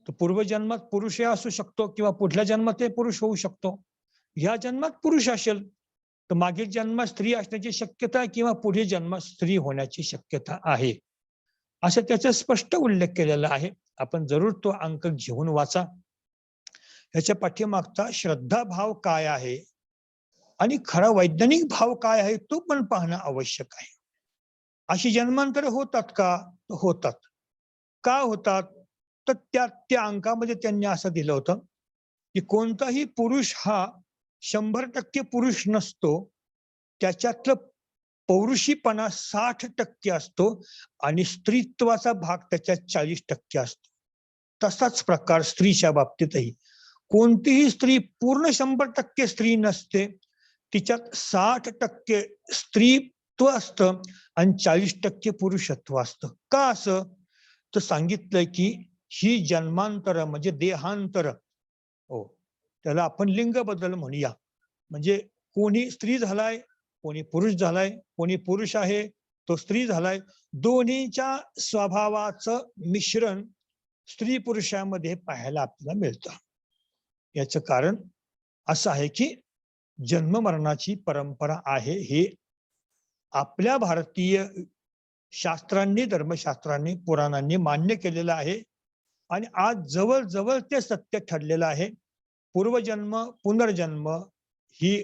तर पूर्वजन्मात पुरुष असू शकतो किंवा पुढल्या जन्मात ते पुरुष होऊ शकतो. या जन्मात पुरुष असेल तर मागील जन्मात स्त्री असण्याची शक्यता किंवा पुढील जन्मात स्त्री होण्याची शक्यता आहे, असं त्याचा स्पष्ट उल्लेख केलेला आहे. आपण जरूर तो अंक घेऊन वाचा. याच्या पाठीमागचा श्रद्धा भाव काय आहे आणि खरा वैज्ञानिक भाव काय आहे तो पण पाहणं आवश्यक आहे. अशी जन्मांतर होतात का? होतात. का होतात? तर त्या अंकामध्ये त्यांनी असं दिलं होतं की कोणताही पुरुष हा 100% पुरुष नसतो, त्याच्यातलं पौरुषीपणा 60% असतो आणि स्त्रीत्वाचा भाग त्याच्यात 40% असतो. तसाच प्रकार स्त्रीच्या बाबतीतही कोणतीही स्त्री पूर्ण 100% स्त्री नसते, तिच्यात 60% स्त्रीत्व असतं आणि 40% पुरुषत्व असतं. का असं? तर सांगितलंय की ही जन्मांतर म्हणजे देहांतर, हो त्याला आपण लिंग बदल म्हणूया. म्हणजे कोणी स्त्री झालाय, कोणी पुरुष झालाय, कोणी पुरुष आहे तो स्त्री झालाय, दोन्हीच्या स्वभावाचं मिश्रण स्त्री पुरुषामध्ये पाहायला आपल्याला मिळतं. याचं कारण असं आहे की जन्म मरणाची परंपरा आहे, हे आपल्या भारतीय शास्त्रांनी, धर्मशास्त्रांनी, पुराणांनी मान्य केलेलं आहे आणि आज जवळजवळ ते सत्य ठरलेलं आहे. पूर्वजन्म पुनर्जन्म ही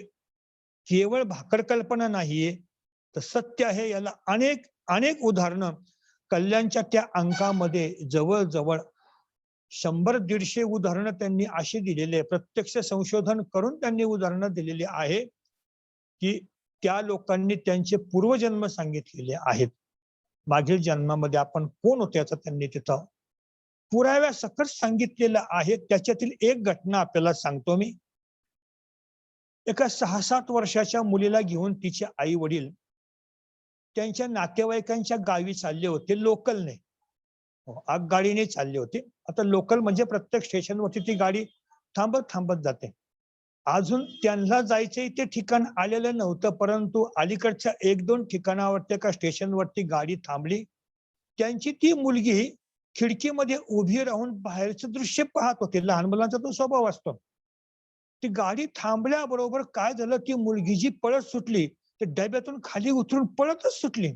केवळ भाकड कल्पना नाहीये, तर सत्य आहे. याला अनेक अनेक उदाहरणं कल्याणच्या त्या अंकामध्ये जवळजवळ 100-150 उदाहरणं त्यांनी अशी दिलेली आहे. प्रत्यक्ष संशोधन करून त्यांनी उदाहरणं दिलेली आहे की त्या लोकांनी त्यांचे पूर्वजन्म सांगितलेले आहेत. मागील जन्मामध्ये आपण कोण होतो याचं त्यांनी तिथं पुराव्यासकट सांगितलेलं आहे. त्याच्यातील एक घटना आपल्याला सांगतो मी. एका 6-7 वर्षाच्या मुलीला घेऊन तिचे आई वडील त्यांच्या नातेवाईकांच्या गावी चालले होते, लोकलने, आगगाडीने चालले होते. आता लोकल म्हणजे प्रत्येक स्टेशनवरती ती गाडी थांबत थांबत जाते. अजून त्यांना जायचंय ते ठिकाण आलेलं नव्हतं, परंतु अलीकडच्या 1-2 ठिकाणावरती एका स्टेशनवरती गाडी थांबली. त्यांची ती मुलगी खिडकीमध्ये उभी राहून बाहेरचं दृश्य पाहत होती. लहान मुलांचा तो स्वभाव असतो. ती गाडी थांबल्याबरोबर काय झालं, ती मुलगी जी पळत सुटली, ते डब्यातून खाली उतरून पळतच सुटली.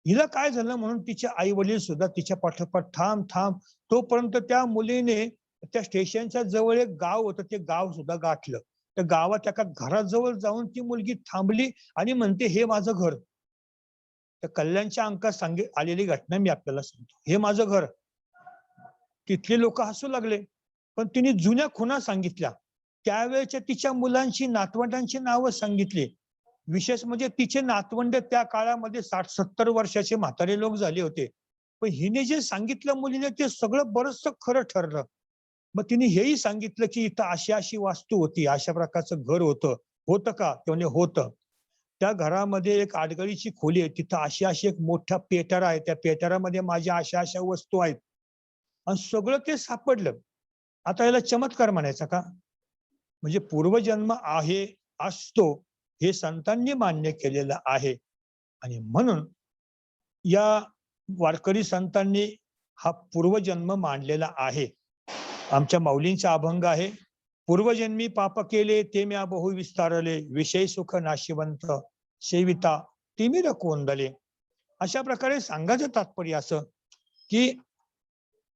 हिला काय झालं म्हणून तिचे आई वडील सुद्धा तिच्या पाठोपाठ थांब थांब, तोपर्यंत त्या मुलीने त्या स्टेशनच्या जवळ एक गाव होतं, ते गाव सुद्धा गाठलं. त्या गावात एका घराजवळ जाऊन ती मुलगी थांबली आणि म्हणते, हे माझं घर. त्या कल्याणच्या अंकात आलेली घटना मी आपल्याला सांगतो. हे माझं घर. तिथले लोक हसू लागले, पण तिने जुन्या खुणा सांगितल्या. त्यावेळेच्या तिच्या मुलांची, नातवंडांची नावं सांगितली. विशेष म्हणजे तिचे नातवंड त्या काळामध्ये 60-70 वर्षाचे म्हातारे लोक झाले होते. पण हिने जे सांगितलं मुलीने ते सगळं बरंचसं खरं ठरलं. मग तिने हेही सांगितलं की इथं अशी अशी वास्तू होती, अशा प्रकारचं घर होतं. होतं का? ते होतं. त्या घरामध्ये एक आडगळीची खोली आहे, तिथं अशी अशी एक मोठा पेटारा आहे, त्या पेटारामध्ये माझ्या अशा अशा वस्तू आहेत. आणि सगळं ते सापडलं. आता याला चमत्कार म्हणायचा का? म्हणजे पूर्वजन्म आहे, असतो, हे संतांनी मान्य केलेलं आहे. आणि म्हणून या वारकरी संतांनी हा पूर्वजन्म मांडलेला आहे. आमच्या माऊलींचा अभंग आहे, पूर्वजन्मी पाप केले ते म्या बहु विस्तारले, विषय सुख नाशिवंत सेविता तिमिर कोंदले. अशा प्रकारे सांगायचं तात्पर्य असं की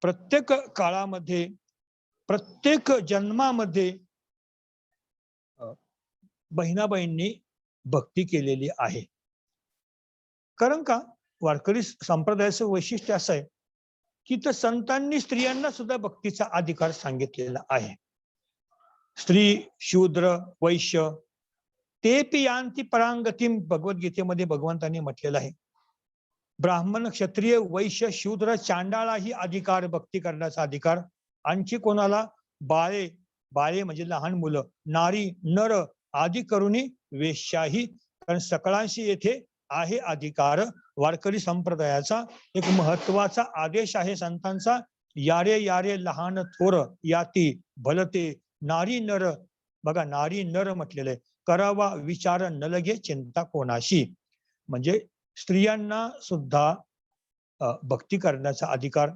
प्रत्येक काळामध्ये, प्रत्येक जन्मामध्ये बहिणाबाईंनी भक्ती केलेली आहे. कारण का वारकरी संप्रदायाचं वैशिष्ट्य असं आहे की तर संतांनी स्त्रियांना सुद्धा भक्तीचा अधिकार सांगितलेला आहे. स्त्री शूद्र वैश्य तेपि यान्ति परांगतीम भगवद्गीतेमध्ये भगवंतांनी म्हटलेलं आहे. ब्राह्मण क्षत्रिय वैश्य शूद्र चांडाळाही अधिकार, भक्ती करण्याचा अधिकार. आणखी कोणाला? बाळे, बाळे म्हणजे लहान मुलं, नारी नर आदी करुणी वेश्याही, कारण सकळांशी येथे आहे अधिकार. वारकरी संप्रदायाचा एक महत्वाचा आदेश आहे संतांचा, यारे यारे लहान थोर याती भलते नारी नर. बघा नारी नर म्हटलेलं आहे. करावा विचार न लगे चिंता कोणाशी, म्हणजे स्त्रियांना सुद्धा भक्ती करण्याचा अधिकार.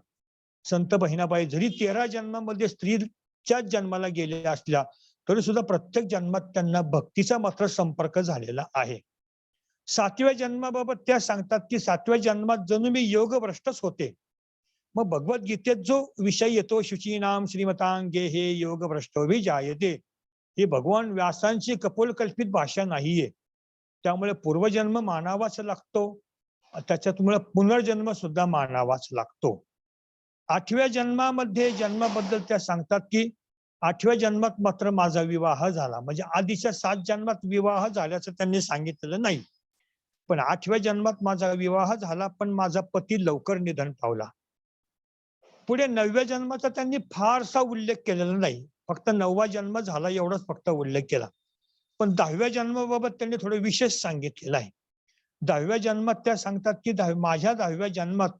संत बहिणाबाई जरी 13 जन्मामध्ये स्त्रीच्या जन्माला गेलेल्या असल्या तरी सुद्धा प्रत्येक जन्मात त्यांना भक्तीचा मात्र संपर्क झालेला आहे. 7व्या जन्माबाबत त्या सांगतात की 7व्या जन्मात जणू मी योगभ्रष्टच होते. मग भगवद्गीतेत जो विषय येतो शुचीनाम श्रीमतांगे हे योगभ्रष्टोभिजायते, ही भगवान व्यासांची कपोलकल्पित भाषा नाहीये. त्यामुळे पूर्वजन्म मानावाच लागतो, त्याच्यामुळे पुनर्जन्म सुद्धा मानावाच लागतो. 8व्या जन्मामध्ये जन्माबद्दल त्या सांगतात की 8व्या जन्मात मात्र माझा विवाह झाला, म्हणजे आधीच्या 7 जन्मात विवाह झाल्याचं त्यांनी सांगितलेलं नाही. पण 8व्या जन्मात माझा विवाह झाला, पण माझा पती लवकर निधन पावला. पुढे 9व्या जन्माचा त्यांनी फारसा उल्लेख केलेला नाही, फक्त 9वा जन्म झाला एवढाच फक्त उल्लेख केला. पण 10व्या जन्माबाबत त्यांनी थोडं विशेष सांगितलेलं आहे. 10व्या जन्मात त्या सांगतात की माझ्या 10व्या जन्मात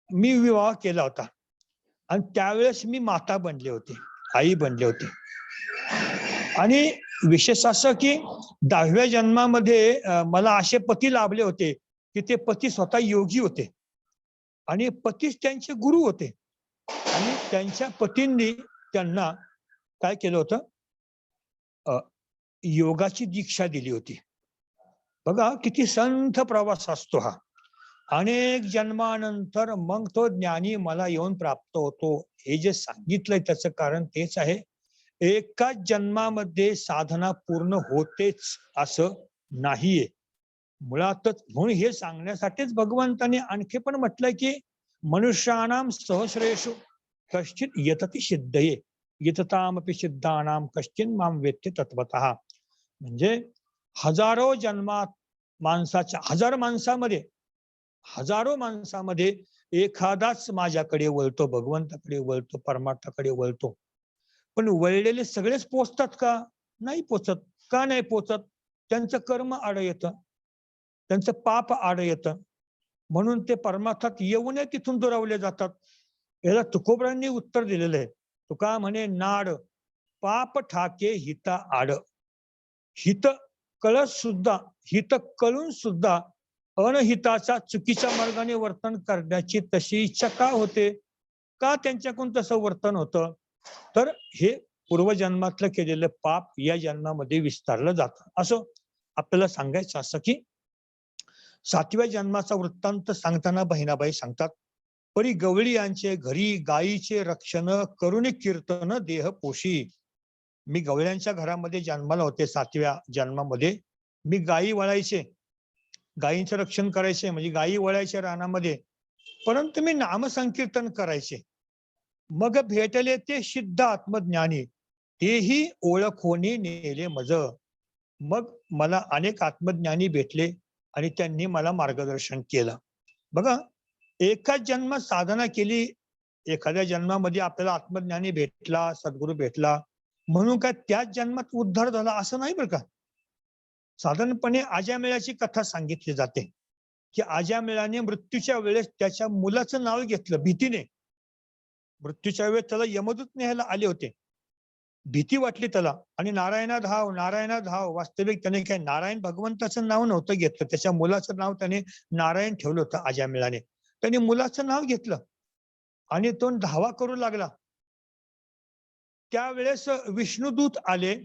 मी विवाह केला होता आणि त्यावेळेस मी माता बनले होते, आई बनले होते. आणि विशेष असं की 10व्या जन्मामध्ये मला असे पती लाभले होते की ते पती स्वतः योगी होते आणि पतीच त्यांचे गुरु होते. आणि त्यांच्या पतींनी त्यांना काय केलं होतं, योगाची दीक्षा दिली होती. बघा किती संथ प्रवास असतो हा. अनेक जन्मानंतर मग तो ज्ञानी मला येऊन प्राप्त होतो. हे जे सांगितलंय त्याचं कारण तेच आहे, एकाच जन्मामध्ये साधना पूर्ण होतेच असं नाहीये मुळातच. म्हणून हे सांगण्यासाठीच भगवंताने आणखी पण म्हटलंय की मनुष्यानाम सहस्रेषु कश्चित यतति सिद्धये यततामपि सिद्धानाम कश्चिन माम वेत्ते तत्वतः. म्हणजे हजारो जन्मात माणसाच्या हजारो माणसामध्ये एखादाच माझ्याकडे वळतो, भगवंताकडे वळतो, परमार्थाकडे वळतो. पण वळलेले सगळेच पोचतात का? नाही पोचत. का नाही पोचत? त्यांचं कर्म आड येतं, त्यांचं पाप आड येतं, म्हणून ते परमार्थात येऊन तिथून दुरावले जातात. याला तुकोबरांनी उत्तर दिलेलं आहे. तुका म्हणे नाड पाप ठाके हित आड. हित हित कळून सुद्धा अनहिताचा चुकीच्या मार्गाने वर्तन करण्याची तशी इच्छा का होते? का त्यांच्याकडून तसं वर्तन होतं? तर हे पूर्वजन्मातलं केलेलं पाप या जन्मामध्ये विस्तारलं जातं. असं आपल्याला सांगायचं असं की 7व्या जन्माचा वृत्तांत सांगताना बहिणाबाई सांगतात, परी गवळी यांचे घरी गायीचे रक्षण करुणी कीर्तन देह पोशी. मी गवळ्यांच्या घरामध्ये जन्माला होते. 7व्या जन्मामध्ये मी गायी वळायचे, गायींचं रक्षण करायचे, म्हणजे गायी वळायचे रानामध्ये, परंतु मी नामसंकीर्तन करायचे. मग भेटले ते सिद्ध आत्मज्ञानी, तेही ओळखोनी नेले मज. मग मला अनेक आत्मज्ञानी भेटले आणि त्यांनी मला मार्गदर्शन केलं. बघा एकाच जन्मात साधना केली, एखाद्या जन्मामध्ये आपल्याला आत्मज्ञानी भेटला, सद्गुरू भेटला म्हणून काय त्याच जन्मात उद्धार झाला असं नाही बरं का. साधारणपणे आजामेळाची कथा सांगितली जाते की आजामेळाने मृत्यूच्या वेळेस त्याच्या मुलाचं नाव घेतलं भीतीने. मृत्यूच्या वेळेस त्याला यमदूत न्यायला आले होते, भीती वाटली त्याला आणि नारायणा धाव नारायणा धाव. वास्तविक त्याने काय नारायण भगवंताचं नाव नव्हतं घेतलं, त्याच्या मुलाचं नाव त्याने नारायण ठेवलं होतं आजामेळाने. त्याने मुलाचं नाव घेतलं आणि तो धावा करू लागला. त्यावेळेस विष्णुदूत आले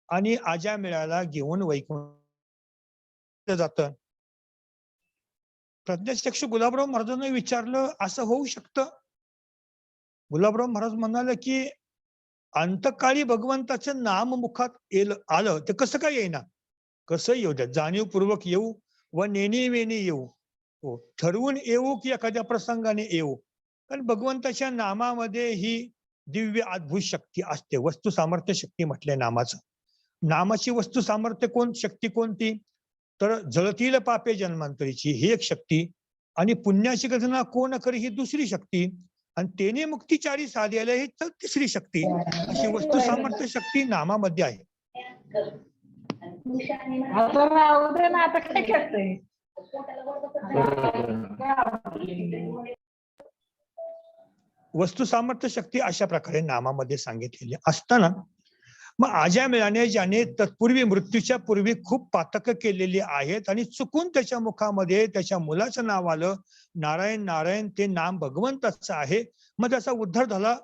आणि आजामेळाला घेऊन वैकुंठ जातं. प्रज्ञाचक्षु गुलाबराव महाराजांना विचारलं, असं होऊ शकतं? गुलाबराव महाराज म्हणाले की अंतकाळी भगवंताचं नाम मुखात आलं ते कसं काय येईना? कसं येऊ द्या, जाणीवपूर्वक येऊ व नेणीवेणी येऊ, हो ठरवून येऊ की एखाद्या प्रसंगाने येऊ. कारण भगवंताच्या नामामध्ये ही दिव्य अद्भुत शक्ती असते. वस्तू सामर्थ्य शक्ती म्हटलंय नामाचं. नामाची वस्तू सामर्थ्य शक्ती कोणती? तर जळतील पापे जन्मांतरीची ही एक शक्ती, आणि पुण्याची गणना कोण करी ही दुसरी शक्ती, आणि तेने मुक्तीचारी साध्याला ही तिसरी शक्ती. अशी वस्तू सामर्थ्य शक्ती नामामध्ये आहे. आता राहू दे ना, आता काय करते? वस्तू सामर्थ्य शक्ती अशा प्रकारे नामामध्ये सांगितलेली असताना मग आजामेळाने ज्याने तत्पूर्वी मृत्यूच्या पूर्वी खूप पातक केलेली आहेत आणि चुकून त्याच्या मुखामध्ये त्याच्या मुलाचं नाव आलं, नारायण नारायण, ते नाम भगवंताचं आहे, मग त्याचा उद्धार झाला.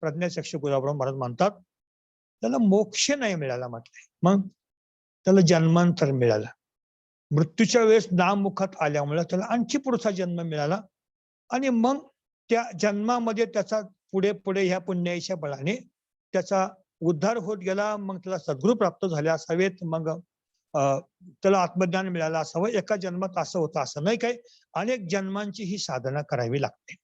प्रज्ञाचक्षु गुलाबराव महाराज म्हणतात त्याला मोक्ष नाही मिळाला म्हटलंय, मग त्याला जन्मांतर मिळालं. मृत्यूच्या वेळेस नाम मुखात आल्यामुळे त्याला आणखी पुढचा जन्म मिळाला, आणि मग त्या जन्मामध्ये त्याचा पुढे पुढे ह्या पुण्याच्या बळाने त्याचा उद्धार होत गेला. मग त्याला सद्गुरू प्राप्त झाले असावेत, मग त्याला आत्मज्ञान मिळालं असावं. एका जन्मात असं होतं असं नाही, काय अनेक जन्मांची ही साधना करावी लागते.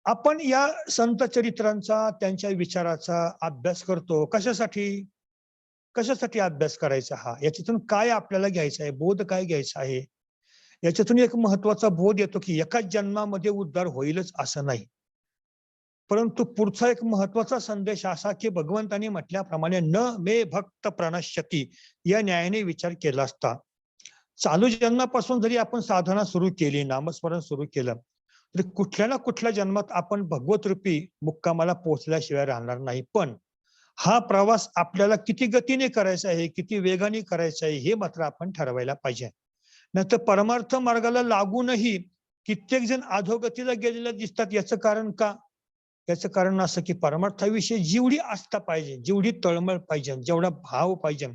आपण या संत चरित्रांचा, त्यांच्या विचाराचा अभ्यास करतो. कशासाठी कशासाठी अभ्यास करायचा? हा याच्यातून काय आपल्याला घ्यायचं आहे, बोध काय घ्यायचा आहे? याच्यातून एक महत्वाचा बोध येतो की एकाच जन्मामध्ये उद्धार होईलच असं नाही, परंतु पुढचा एक महत्वाचा संदेश असा की भगवंतांनी म्हटल्याप्रमाणे न मे भक्त प्रणश्यती या न्यायाने विचार केला असता चालू जन्मापासून जरी आपण साधना सुरू केली, नामस्मरण सुरू केलं, तरी कुठल्या ना कुठल्या जन्मात आपण भगवत रूपी मुक्कामाला पोहोचल्याशिवाय राहणार नाही. पण हा प्रवास आपल्याला किती गतीने करायचा आहे, किती वेगाने करायचा आहे, हे मात्र आपण ठरवायला पाहिजे. नाहीतर परमार्थ मार्गाला लागूनही कित्येक जण अधोगतीला गेलेले दिसतात. याचं कारण का? याचं कारण असं की परमार्थाविषयी जेवढी आस्था पाहिजे, जेवढी तळमळ पाहिजे, जेवढा भाव पाहिजे,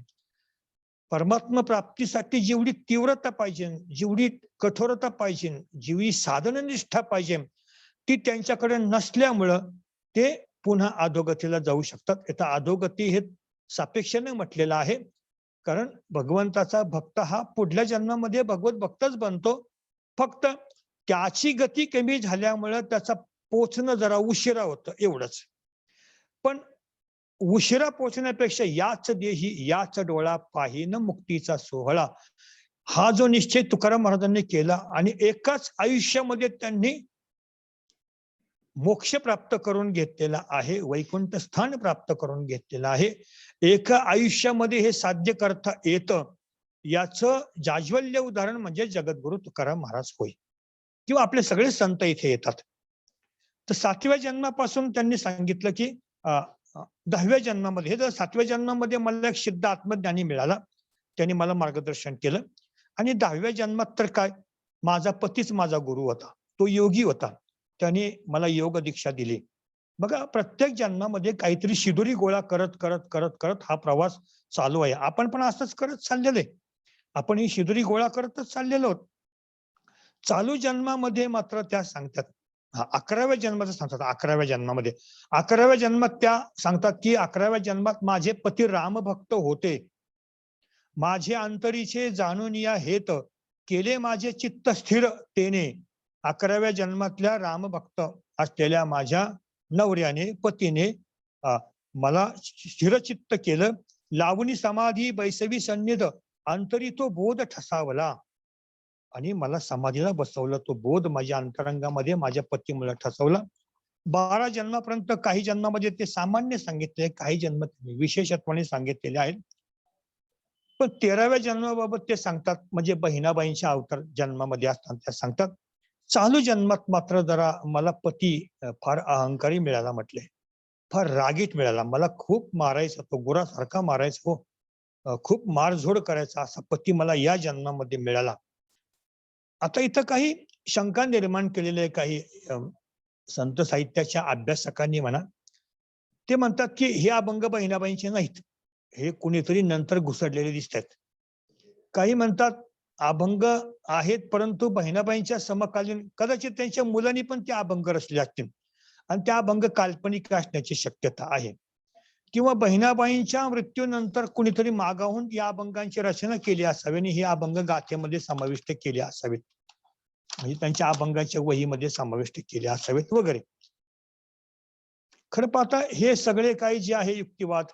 परमात्मा प्राप्तीसाठी जेवढी तीव्रता पाहिजे, जेवढी कठोरता पाहिजे, जेवढी साधननिष्ठा पाहिजे, ती त्यांच्याकडे नसल्यामुळं ते पुन्हा अधोगतीला जाऊ शकतात. आता अधोगती हे सापेक्षाने म्हटलेलं आहे, कारण भगवंताचा भक्त हा पुढल्या जन्मामध्ये भगवत भक्तच बनतो. फक्त त्याची गती कमी झाल्यामुळे त्याचा पोचणं जरा उशिरा होतं, एवढंच. पण उशिरा पोचण्यापेक्षा याच देही याच डोळा पाहिन मुक्तीचा सोहळा, हा जो निश्चय तुकाराम महाराजांनी केला आणि एकाच आयुष्यामध्ये त्यांनी मोक्ष प्राप्त करून घेतलेला आहे, वैकुंठ स्थान प्राप्त करून घेतलेलं आहे. एका आयुष्यामध्ये हे साध्य करता येतं, याचं जाज्वल्य उदाहरण म्हणजे जगद्गुरु तुकाराम महाराज होय, किंवा आपले सगळे संत इथे येतात. तर 7व्या जन्मापासून त्यांनी सांगितलं की 10व्या जन्मामध्ये, जर 7व्या जन्मामध्ये मला एक सिद्ध आत्मज्ञानी मिळाला, त्यांनी मला मार्गदर्शन केलं, आणि 10व्या जन्मात तर काय, माझा पतीच माझा गुरु होता, तो योगी होता, त्याने मला योग दीक्षा दिली. बघा, प्रत्येक जन्मामध्ये काहीतरी शिदोरी गोळा करत करत करत करत हा प्रवास चालू आहे. आपण पण असंच करत चाललेलो आहे, आपण ही शिदोरी गोळा करतच चाललेलो आहोत. चालू जन्मामध्ये मात्र त्या सांगतात, 11व्या जन्माचं सांगतात, 11व्या जन्मामध्ये 11व्या जन्मात त्या सांगतात की 11व्या जन्मात माझे पती रामभक्त होते, माझे अंतरीचे जाणून या हेत, केले माझे चित्त स्थिर तेने. 11व्या जन्मातल्या रामभक्त असलेल्या माझ्या नवऱ्याने, पतीने मला स्थिरचित्त केलं, लावणी समाधी बैसवी सन्निध, अंतरी तो बोध ठसावला, आणि मला समाधीला बसवलं. तो बोध माझ्या अंतरंगामध्ये माझ्या पतीमुळे ठसवला. 12 जन्मापर्यंत काही जन्मामध्ये ते सामान्य सांगितले, काही जन्म विशेषत्वाने सांगितलेले आहेत. पण 13व्या जन्माबाबत ते सांगतात, म्हणजे बहिणाबाईंच्या अवतार जन्मामध्ये असतात त्या सांगतात, चालू जन्मात मात्र जरा मला पती फार अहंकारी मिळाला, म्हटले फार रागीट मिळाला, मला खूप मारायचा, तो गुरासारखा मारायचा, हो खूप मारझोड करायचा, असा पती मला या जन्मामध्ये मिळाला. आता इथं काही शंका निर्माण केलेले काही संत साहित्याच्या अभ्यासकांनी म्हणा, ते म्हणतात की हे अभंग बहिणाबाईंचे नाहीत, हे कुणीतरी नंतर घुसडलेले दिसतात. काही म्हणतात अभंग आहेत, परंतु बहिणाबाईंच्या समकालीन कदाचित त्यांच्या मुलांनी पण ते अभंग रचले असतील, आणि त्या अभंग काल्पनिक असण्याची शक्यता आहे. किंवा बहिणाबाईंच्या मृत्यूनंतर कुणीतरी मागाहून या अभंगांची रचना केली असावी आणि हे अभंग गाथेमध्ये समाविष्ट केले असावेत, म्हणजे त्यांच्या अभंगाच्या वहीमध्ये समाविष्ट केले असावेत वगैरे. खरं पाहता हे सगळे काही जे आहे युक्तिवाद,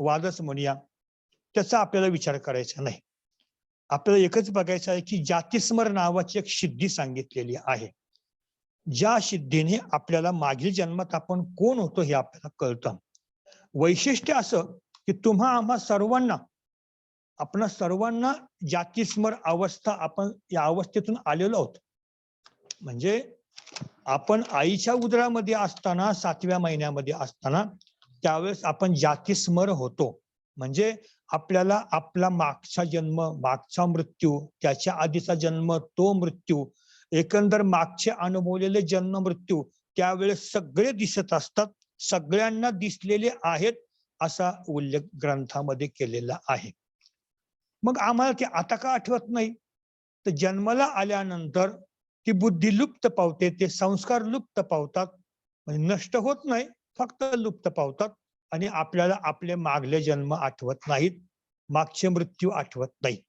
वादच म्हणूया, त्याचा आपल्याला विचार करायचा नाही. आपल्याला एकच बघायचं आहे की जातिस्मर नावाची एक सिद्धी सांगितलेली आहे, ज्या सिद्धीने आपल्याला मागील जन्मात आपण कोण होतो हे आपल्याला कळतं. वैशिष्ट्य असं की तुम्हा आम्हा सर्वांना, आपण सर्वांना जातिस्मर अवस्था, आपण या अवस्थेतून आलेलो आहोत. म्हणजे आपण आईच्या उदरामध्ये असताना, 7व्या महिन्यामध्ये असताना, त्यावेळेस आपण जातिस्मर होतो. म्हणजे आपल्याला आपला मागचा जन्म, मागचा मृत्यू, त्याच्या आधीचा जन्म, तो मृत्यू, एकंदर मागचे अनुभवलेले जन्म मृत्यू त्यावेळेस सगळे दिसत असतात, सगळ्यांना दिसलेले आहेत असा उल्लेख ग्रंथामध्ये केलेला आहे. मग आम्हाला ते आता का आठवत नाही? तर जन्माला आल्यानंतर ती बुद्धी लुप्त पावते, ते संस्कार लुप्त पावतात, म्हणजे नष्ट होत नाही, फक्त लुप्त पावतात आणि आपल्याला आपले मागले जन्म आठवत नाहीत, मागचे मृत्यू आठवत नाही.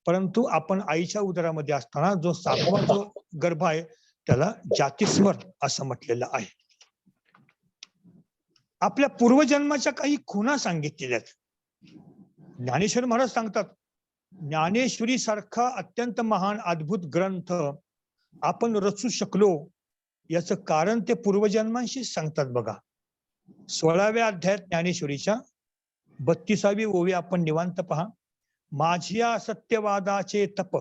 परंतु आपण आईच्या उदरामध्ये असताना जो 7वा जो गर्भ आहे त्याला जातिस्मर असं म्हटलेलं आहे. आपल्या पूर्वजन्माच्या काही खुणा सांगितलेल्या आहेत. ज्ञानेश्वर महाराज सांगतात, ज्ञानेश्वरी सारखा अत्यंत महान अद्भुत ग्रंथ आपण रचू शकलो याचं कारण ते पूर्वजन्मांशी सांगतात. बघा, 16व्या अध्यायात ज्ञानेश्वरीच्या 32वी ओवी आपण निवांत पहा. माझिया सत्यवादाचे तप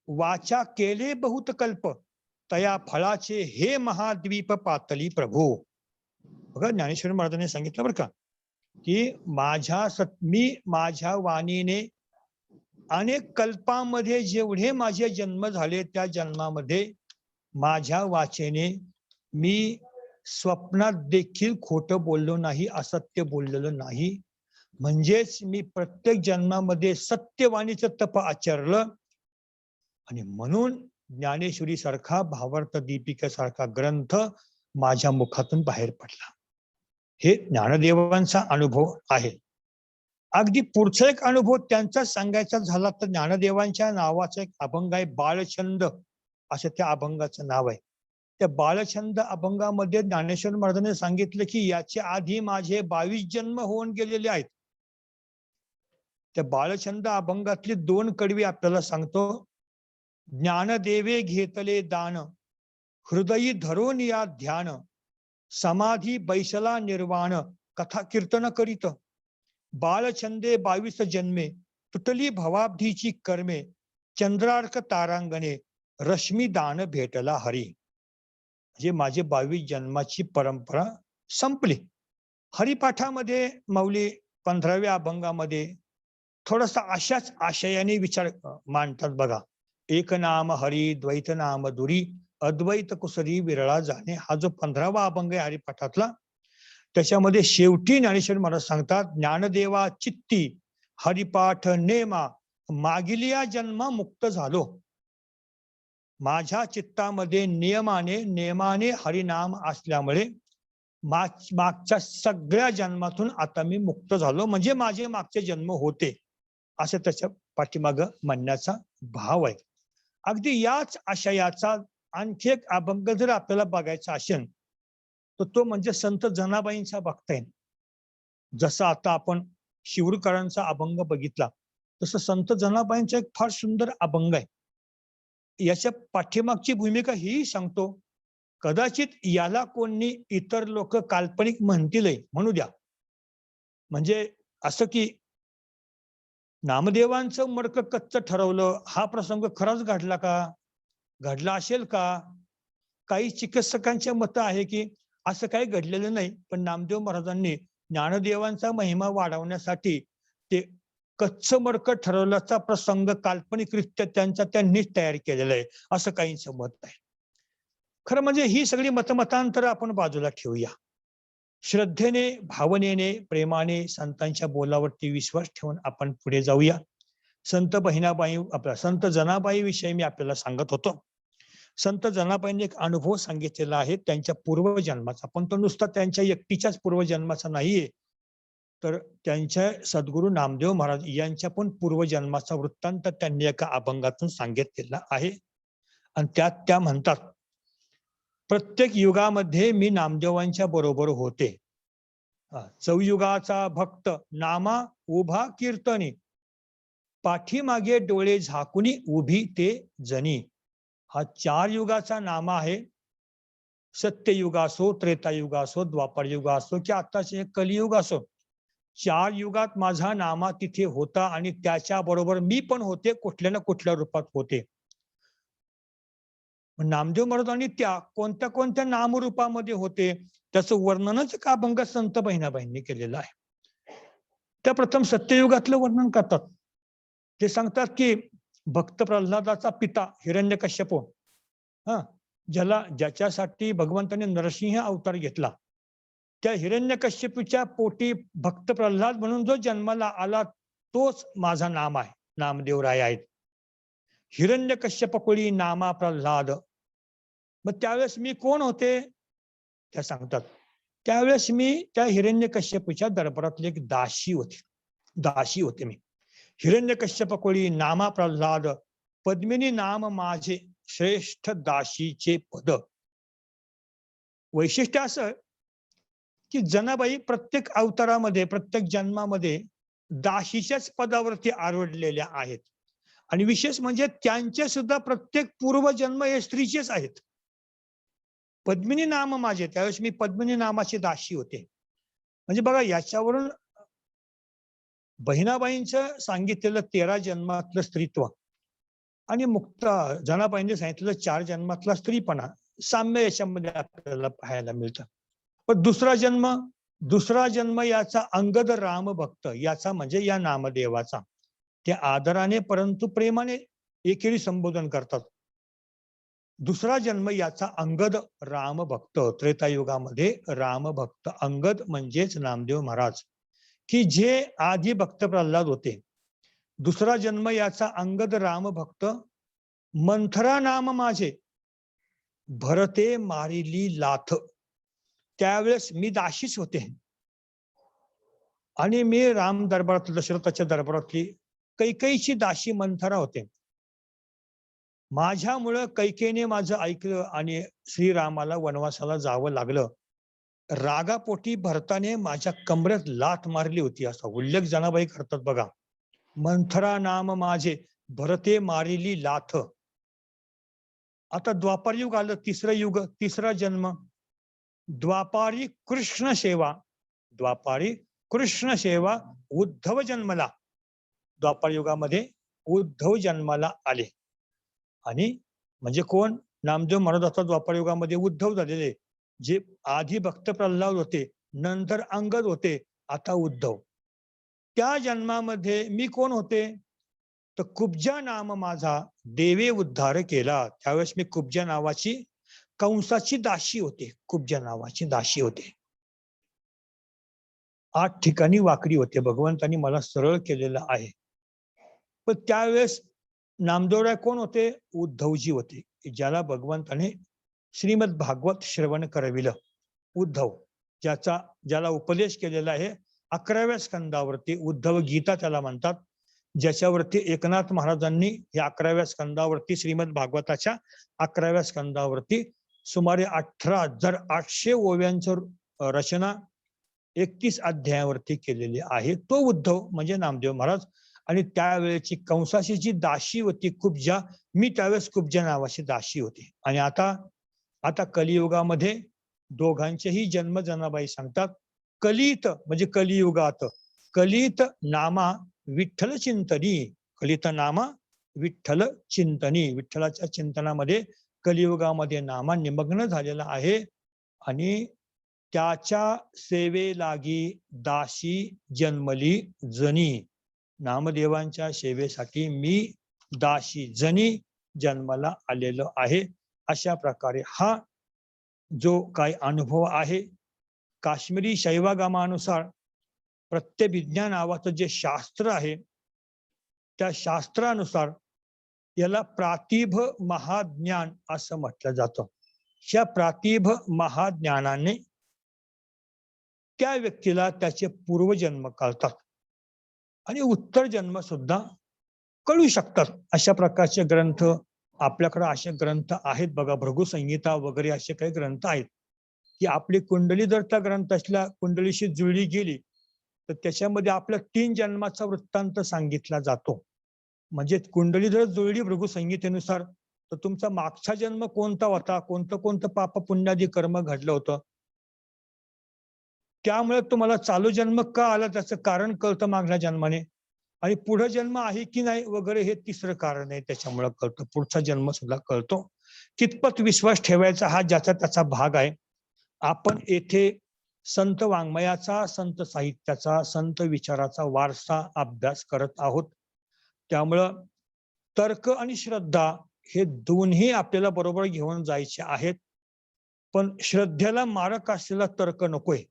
वाचा केले बहुत कल्प, तया फळाचे हे महाद्वीप पातली प्रभू. बघा, ज्ञानेश्वर महाराजांनी सांगितलं बरं का की मी माझ्या वाणीने अनेक कल्पामध्ये जेवढे माझे जन्म झाले, त्या जन्मामध्ये माझ्या वाचेने मी स्वप्नात देखील खोटं बोललो नाही, असत्य बोललेलो नाही. म्हणजेच मी प्रत्येक जन्मामध्ये सत्यवाणीचं तप आचरलं आणि म्हणून ज्ञानेश्वरी सारखा, भावार्थ दीपिकेसारखा ग्रंथ माझ्या मुखातून बाहेर पडला. हे ज्ञानदेवांचा अनुभव आहे. अगदी पुढचा एक अनुभव त्यांचा सांगायचा झाला तर ज्ञानदेवांच्या नावाचा एक अभंग आहे, बाळछंद असं त्या अभंगाचं नाव आहे. त्या बाळछंद अभंगामध्ये ज्ञानेश्वर महाराजांनी सांगितलं की याच्या आधी माझे 22 जन्म होऊन गेलेले आहेत. त्या बाळछंद अभंगातली 2 कडवी आपल्याला सांगतो. ज्ञानदेवे घेतले दान, हृदयी धरून या ध्यान, समाधी बैसला निर्वाण, कथा कीर्तन करीत. बाळछंदे 22 जन्मे, तुटली भवाब्धीची कर्मे, चंद्रार्क तारांगणे, रश्मी दान भेटला हरी. म्हणजे माझे 22 जन्माची परंपरा संपली. हरिपाठामध्ये मौली 15व्या अभंगामध्ये थोडासा अशाच आशयाने विचार मांडतात. बघा, एक नाम हरी द्वैत नाम दुरी, अद्वैत कुसरी विरळा जाणे, हा जो 15वा अभंग आहे हरिपाठातला, त्याच्यामध्ये शेवटी ज्ञानेश्वर महाराज सांगतात, ज्ञानदेवा चित्ती हरिपाठ नेमा, मागिलिया जन्मा मुक्त झालो. माझ्या चित्तामध्ये नेमाने हरिनाम असल्यामुळे मागच्या सगळ्या जन्मातून आता मी मुक्त झालो, म्हणजे माझे मागचे जन्म होते, असं त्याच्या पाठीमाग म्हणण्याचा भाव आहे. अगदी याच आशयाचा आणखी एक अभंग जर आपल्याला बघायचा असेल तर तो म्हणजे संत जनाबाईंचा बघता येईल. जसं आता आपण शिवूरकरांचा अभंग बघितला, तसं संत जनाबाईंचा एक फार सुंदर अभंग आहे. याच्या पाठीमागची भूमिका ही सांगतो. कदाचित याला कोणी इतर लोक काल्पनिक म्हणतील, म्हणू द्या. म्हणजे असं की नामदेवांचं मडकं कच्च ठरवलं, हा प्रसंग खराच घडला का, घडला असेल का? काही चिकित्सकांचे मत आहे की असं काही घडलेलं नाही, पण नामदेव महाराजांनी ज्ञानदेवांचा महिमा वाढवण्यासाठी ते कच्च मडकं ठरवल्याचा प्रसंग काल्पनिकरित्या त्यांनीच तयार केलेला आहे, असं काहींचं मत आहे. खरं म्हणजे ही सगळी मतमतांतर आपण बाजूला ठेवूया. श्रद्धेने, भावनेने, प्रेमाने संतांच्या बोलावरती विश्वास ठेवून आपण पुढे जाऊया. संत बहिणाबाई, आपला संत जनाबाई विषयी मी आपल्याला सांगत होतो. संत जनाबाईंनी एक अनुभव सांगितलेला आहे त्यांच्या पूर्वजन्माचा, पण तो नुसता त्यांच्या एकटीच्याच पूर्वजन्माचा नाहीये, तर त्यांच्या सद्गुरू नामदेव महाराज यांच्या पण पूर्वजन्माचा वृत्तांत त्यांनी एका अभंगातून सांगितलेला आहे. आणि त्यात त्या म्हणतात, प्रत्येक युगामध्ये मी नामदेवांच्या बरोबर होते. चौयुगाचा भक्त नामा उभा कीर्तनी, पाठीमागे डोळे झाकुनी उभी ते जनी. हा 4 युगाचा नामा आहे. सत्ययुग असो, त्रेतायुग असो, द्वापर युग असो की आताचे कलियुग असो, 4 युगात माझा नामा तिथे होता आणि त्याच्या बरोबर मी पण होते, कुठल्या ना कुठल्या रूपात होते. नामदेव महाराजांनी त्या कोणत्या कोणत्या नामरूपामध्ये होते त्याचं वर्णनच का अभंग संत बहिणाबाईंनी केलेलं आहे. त्या प्रथम सत्ययुगातलं वर्णन करतात. ते सांगतात की भक्त प्रल्हादाचा पिता हिरण्यकश्यप, ज्याच्यासाठी भगवंताने नरसिंह अवतार घेतला, त्या हिरण्यकश्यपूच्या पोटी भक्त प्रल्हाद म्हणून जो जन्माला आला तोच माझा नाम आहे, नामदेवराय आहेत. हिरण्यकश्यप कुळी नामा प्रल्हाद. मग त्यावेळेस मी कोण होते त्या सांगतात, त्यावेळेस मी त्या हिरण्यकश्यपूच्या दरबारातली एक दासी होते मी. हिरण्यकश्यप कुळी नामा प्रल्हाद, पद्मिनी नाम माझे श्रेष्ठ दासीचे पद. वैशिष्ट्य असं की जनाबाई प्रत्येक अवतारामध्ये, प्रत्येक जन्मामध्ये दासीच्याच पदावरती आरोढलेल्या आहेत. आणि विशेष म्हणजे त्यांचे सुद्धा प्रत्येक पूर्वजन्म हे स्त्रीचेच आहेत. पद्मिनी नाम माझे, त्यावेळेस मी पद्मिनी नामाची दासी होते. म्हणजे बघा, याच्यावरून बहिणाबाईंचं सांगितलेलं 13 जन्मातलं स्त्रीत्व आणि मुक्ता जनाबाईंनी सांगितलेलं 4 जन्मातला स्त्रीपणा, साम्य याच्यामध्ये आपल्याला पाहायला मिळतं. पण दुसरा जन्म याचा अंगद राम भक्त, याचा म्हणजे या नामदेवाचा. ते आदराने परंतु प्रेमाने एकेरी संबोधन करतात. दुसरा जन्म याचा अंगद राम भक्त, त्रेतायुगामध्ये राम भक्त अंगद म्हणजेच नामदेव महाराज, की जे आधी भक्त प्रल्हाद होते. दुसरा जन्म याचा अंगद राम भक्त, मंथरा नाम माझे भरते मारिली लाथ. त्यावेळेस मी दाशीच होते आणि मी राम दरबारात, दशरथाच्या दरबारातली कैकेयीची दाशी मंथरा होते. माझ्यामुळं कैकेयीने माझं ऐकलं आणि श्रीरामाला वनवासाला जावं लागलं. रागापोटी भरताने माझ्या कमरेत लाथ मारली होती, असा उल्लेख जनाबाई करतात बघा. मंथरा नाम माझे भरते मारिली लाथ. आता द्वापार युग आलं, तिसरं युग, तिसरा जन्म. द्वापारी कृष्ण सेवा उद्धव जन्मला. द्वापार युगामध्ये उद्धव जन्माला आले. आणि म्हणजे कोण? नामदेव महाराज आता द्वापार युगामध्ये उद्धव झालेले. जे आधी भक्त प्रल्हाद होते, नंतर अंगद होते, आता उद्धव. त्या जन्मामध्ये मी कोण होते? तर कुब्जा नाम माझा देवे उद्धार केला. त्यावेळेस मी कुब्जा नावाची कंसाची दासी होते. कुब्जा नावाची दासी होते. 8 ठिकाणी वाकडी होते. भगवंतानी मला सरळ केलेलं आहे. पण त्यावेळेस नामदेवराय कोण होते? उद्धवजी होते, ज्याला भगवंताने श्रीमद भागवत श्रवण करविलं. उद्धव ज्याला उपदेश केलेला आहे 11व्या स्कंदावरती, उद्धव गीता त्याला म्हणतात, ज्याच्यावरती एकनाथ महाराजांनी या 11व्या स्कंदावरती, श्रीमद भागवताच्या 11व्या स्कंदावरती सुमारे 18,800 ओव्यांचं रचना 31 अध्यायावरती केलेली आहे. तो उद्धव म्हणजे नामदेव महाराज. आणि त्यावेळेची कंसाची जी दासी होती कुब्जा, मी त्यावेळेस कुब्जा नावाची दासी होती. आणि आता कलियुगामध्ये दोघांचेही जन्म जनाबाई सांगतात. कलित म्हणजे कलियुगात, कलित नामा विठ्ठल चिंतनी, कलित नामा विठ्ठल चिंतनी. विठ्ठलाच्या चिंतनामध्ये कलियुगामध्ये नामा निमग्न झालेला आहे. आणि त्याच्या सेवेलागी दासी जन्मली जनी. नामदेवांच्या सेवेसाठी मी दासी जनी जन्माला आलेलो आहे. अशा प्रकारे हा जो काही अनुभव आहे, काश्मीरी शैवागमानुसार प्रत्यभिज्ञा नावाचं जे शास्त्र आहे, त्या शास्त्रानुसार याला प्रातिभ महाज्ञान असं म्हटलं जातं. ह्या प्रातिभ महाज्ञानाने त्या व्यक्तीला त्याचे पूर्वजन्म कळतात आणि उत्तर जन्म सुद्धा कळू शकतात. अशा प्रकारचे ग्रंथ आपल्याकडे असे ग्रंथ आहेत बघा, भृगुसंहिता वगैरे असे काही ग्रंथ आहेत की आपली कुंडली जर त्या ग्रंथातल्या कुंडलीशी जुळली गेली तर त्याच्यामध्ये आपल्या 3 जन्माचा वृत्तांत सांगितला जातो. म्हणजे कुंडली जर जुळली भृगुसंहितेनुसार तर तुमचा मागचा जन्म कोणता होता, कोणतं पाप पुण्यादी कर्म घडलं होतं, त्यामुळे तुम्हाला चालू जन्म का आला त्याचं कारण कळतं मागल्या जन्माने, आणि पुढे जन्म आहे की नाही वगैरे हे तिसरं कारण आहे, त्याच्यामुळे कळतं. पुढचा जन्म सुद्धा कळतो. कितपत विश्वास ठेवायचा हा ज्याचा त्याचा भाग आहे. आपण येथे संत वाङ्मयाचा, संत साहित्याचा, संत विचाराचा वारसा अभ्यास करत आहोत. त्यामुळं तर्क आणि श्रद्धा हे दोन्ही आपल्याला बरोबर घेऊन जायचे आहेत. पण श्रद्धेला मारक असलेला तर्क नकोय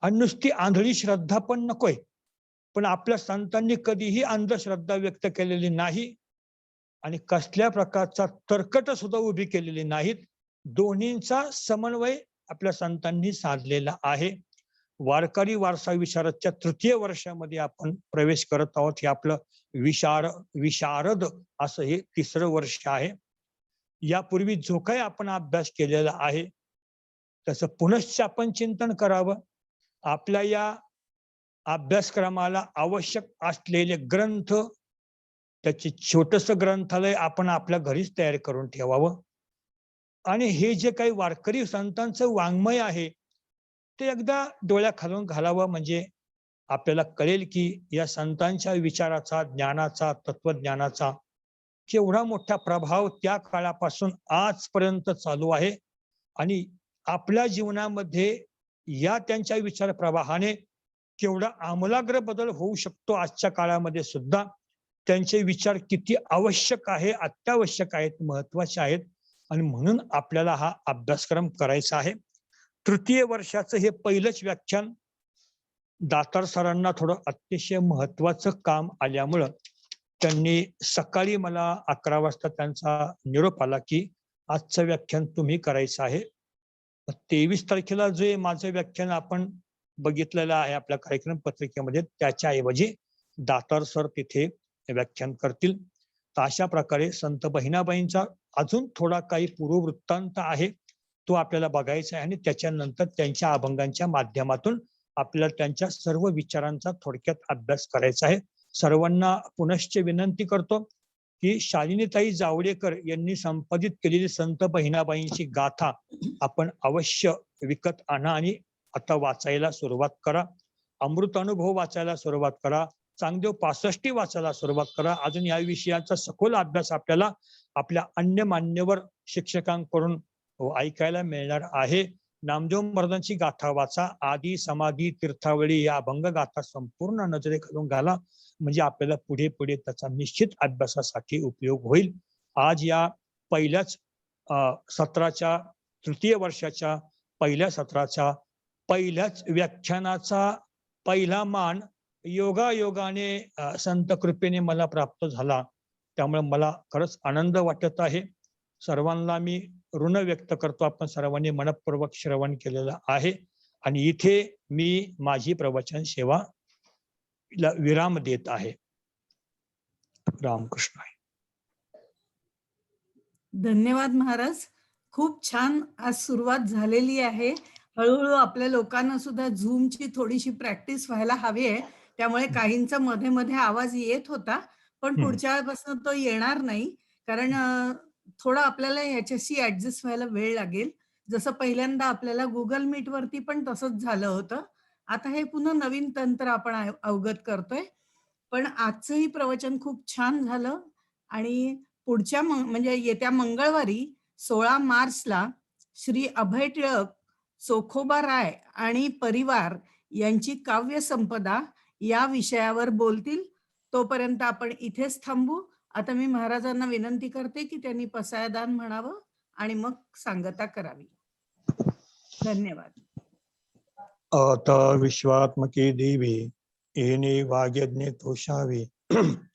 आणि नुसती आंधळी श्रद्धा पण नकोय. पण आपल्या संतांनी कधीही अंधश्रद्धा व्यक्त केलेली नाही आणि कसल्या प्रकारचा तर्कट सुद्धा उभी केलेली नाहीत. दोन्हींचा समन्वय आपल्या संतांनी साधलेला आहे. वारकरी वारसा विशारदच्या 3य वर्षामध्ये आपण प्रवेश करत आहोत. हे आपलं विशारद असं हे 3रं वर्ष आहे. यापूर्वी जो काही आपण अभ्यास केलेला आहे त्याचं पुनश्च आपण चिंतन करावं. आपल्या या अभ्यासक्रमाला आवश्यक असलेले ग्रंथ, त्याचे छोटस ग्रंथालय आपण आपल्या घरीच तयार करून ठेवावं आणि हे जे काही वारकरी संतांचं वाङ्मय आहे ते एकदा डोळ्याखालून घालावं. म्हणजे आपल्याला कळेल की या संतांच्या विचाराचा, ज्ञानाचा, तत्वज्ञानाचा केवढा मोठा प्रभाव त्या काळापासून आजपर्यंत चालू आहे आणि आपल्या जीवनामध्ये या त्यांच्या विचार प्रवाहाने केवढा आमूलाग्र बदल होऊ शकतो. आजच्या काळामध्ये सुद्धा त्यांचे विचार किती आवश्यक आहे, अत्यावश्यक आहेत, महत्वाचे आहेत आणि म्हणून आपल्याला हा अभ्यासक्रम करायचा आहे. 3य वर्षाचं हे पहिलंच व्याख्यान दातार सरांना थोडं अतिशय महत्वाचं काम आल्यामुळं त्यांनी सकाळी मला 11 वाजता त्यांचा निरोप आला की आजचं व्याख्यान तुम्ही करायचं आहे. 23 तारखेला जे माझं व्याख्यान आपण बघितलेलं आहे आपल्या कार्यक्रम पत्रिकेमध्ये त्याच्या ऐवजी दातार सर तिथे व्याख्यान करतील. तर अशा प्रकारे संत बहिणाबाईंचा अजून थोडा काही पूर्ववृत्तांत आहे तो आपल्याला बघायचा आहे आणि त्याच्यानंतर त्यांच्या अभंगांच्या माध्यमातून आपल्याला त्यांच्या सर्व विचारांचा थोडक्यात अभ्यास करायचा आहे. सर्वांना पुनश्च विनंती करतो की शालिनीताई जावडेकर यांनी संपादित केलेली संत बहिणाबाईंची गाथा आपण अवश्य विकत आणा आणि आता वाचायला सुरुवात करा. अमृत अनुभव वाचायला सुरुवात करा. चांगदेव 65 वाचायला सुरुवात करा. अजून या विषयाचा सखोल अभ्यास आपल्याला आपल्या अन्य मान्यवर शिक्षकांकडून ऐकायला मिळणार आहे. नामदेव महाराजांची गाथा वाचा. आदी समाधी तीर्थावळी या अभंग गाथा संपूर्ण नजरेखालून घाला. म्हणजे आपल्याला पुढे पुढे त्याचा निश्चित अभ्यासासाठी उपयोग होईल. आज या पहिल्याच सत्राच्या 3य वर्षाच्या पहिल्या सत्राच्या पहिल्याच व्याख्यानाचा पहिला मान योगायोगाने संत कृपेने मला प्राप्त झाला. त्यामुळे मला खरंच आनंद वाटत आहे. सर्वांना मी ऋण व्यक्त करतो. आपण सर्वांनी मनपूर्वक श्रवण केलेलं आहे आणि इथे मी माझी प्रवचन सेवा विराम देत आहे. रामकृष्ण. धन्यवाद महाराज. खूप छान आज सुरुवात झालेली आहे. हळूहळू आपल्या लोकांना सुद्धा झूमची थोडीशी प्रॅक्टिस व्हायला हवी आहे. त्यामुळे काहींचा मध्ये मध्ये आवाज येत होता पण पुढच्या वेळेपासून तो येणार नाही. कारण थोडं आपल्याला याच्याशी ऍडजस्ट व्हायला वेळ लागेल. जसं पहिल्यांदा आपल्याला गुगल मीट वरती पण तसंच झालं होतं. आता हे पुन्हा नवीन तंत्र आपण अवगत करतोय. पण आजचंही प्रवचन खूप छान झालं आणि पुढच्या म्हणजे येत्या मंगळवारी 16 मार्चला श्री अभय टिळक, चोखोबा राय आणि परिवार यांची काव्य संपदा या विषयावर बोलतील. तोपर्यंत आपण इथेच थांबू. आता मी महाराजांना विनंती करते की त्यांनी पसायदान म्हणावं आणि मग सांगता करावी. धन्यवाद. आता विश्वात्मके देवी येणे वाग्यज्ञ तोषावे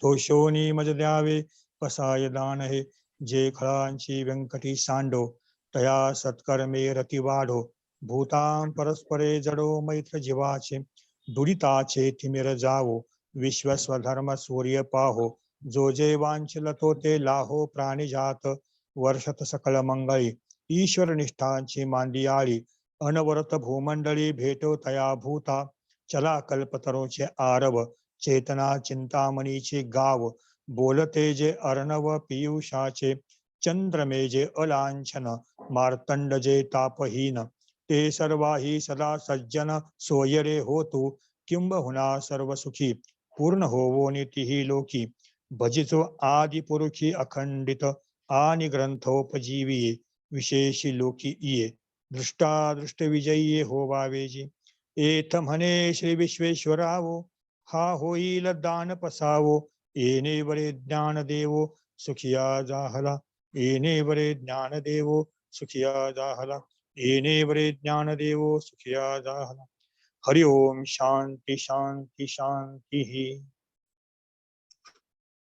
तोषोनी मज द्यावे पसायदान हे जे खळांची व्यंकटी सांडो तया सत्कर्मे रती वाढो भूतां परस्परे जडो मैत्र जीवाचे दुरिताचे थिमिर जावो विश्वस्वधर्म सूर्य पाहो जो जे वांछल तो ते लाहो प्राणिजात वर्षत सकळ मंगळी ईश्वर निष्ठांची मांदियाळी अनवरत भूमंडळी भेटो तया भूता चला कल्पतरोचे आरव चेतना चिंतामणीचे गाव बोलते जे अर्णव पियुषाचे चंद्रमे जे अलांछन मार्तंड जे तापहीन ते सर्वाही सदा सज्जन सोयरे होतु किंबहुना सर्व सुखी पूर्ण होवो नितीही लोकी भजितो आदि पुरुषी अखंडित आणि ग्रंथोपजीवी विशेषी लोकी इये दृष्टादृष्ट विजयी होवावेजी एथ म्हणे श्री विश्वेश्वरावो हा होईल दान पसावो येणे वरे ज्ञान देवो सुखिया जाहला येणे वरे ज्ञान देवो सुखिया जाहला येणे वरे ज्ञान देवो सुखिया जाहला हरि ओम शांति शांति शांति।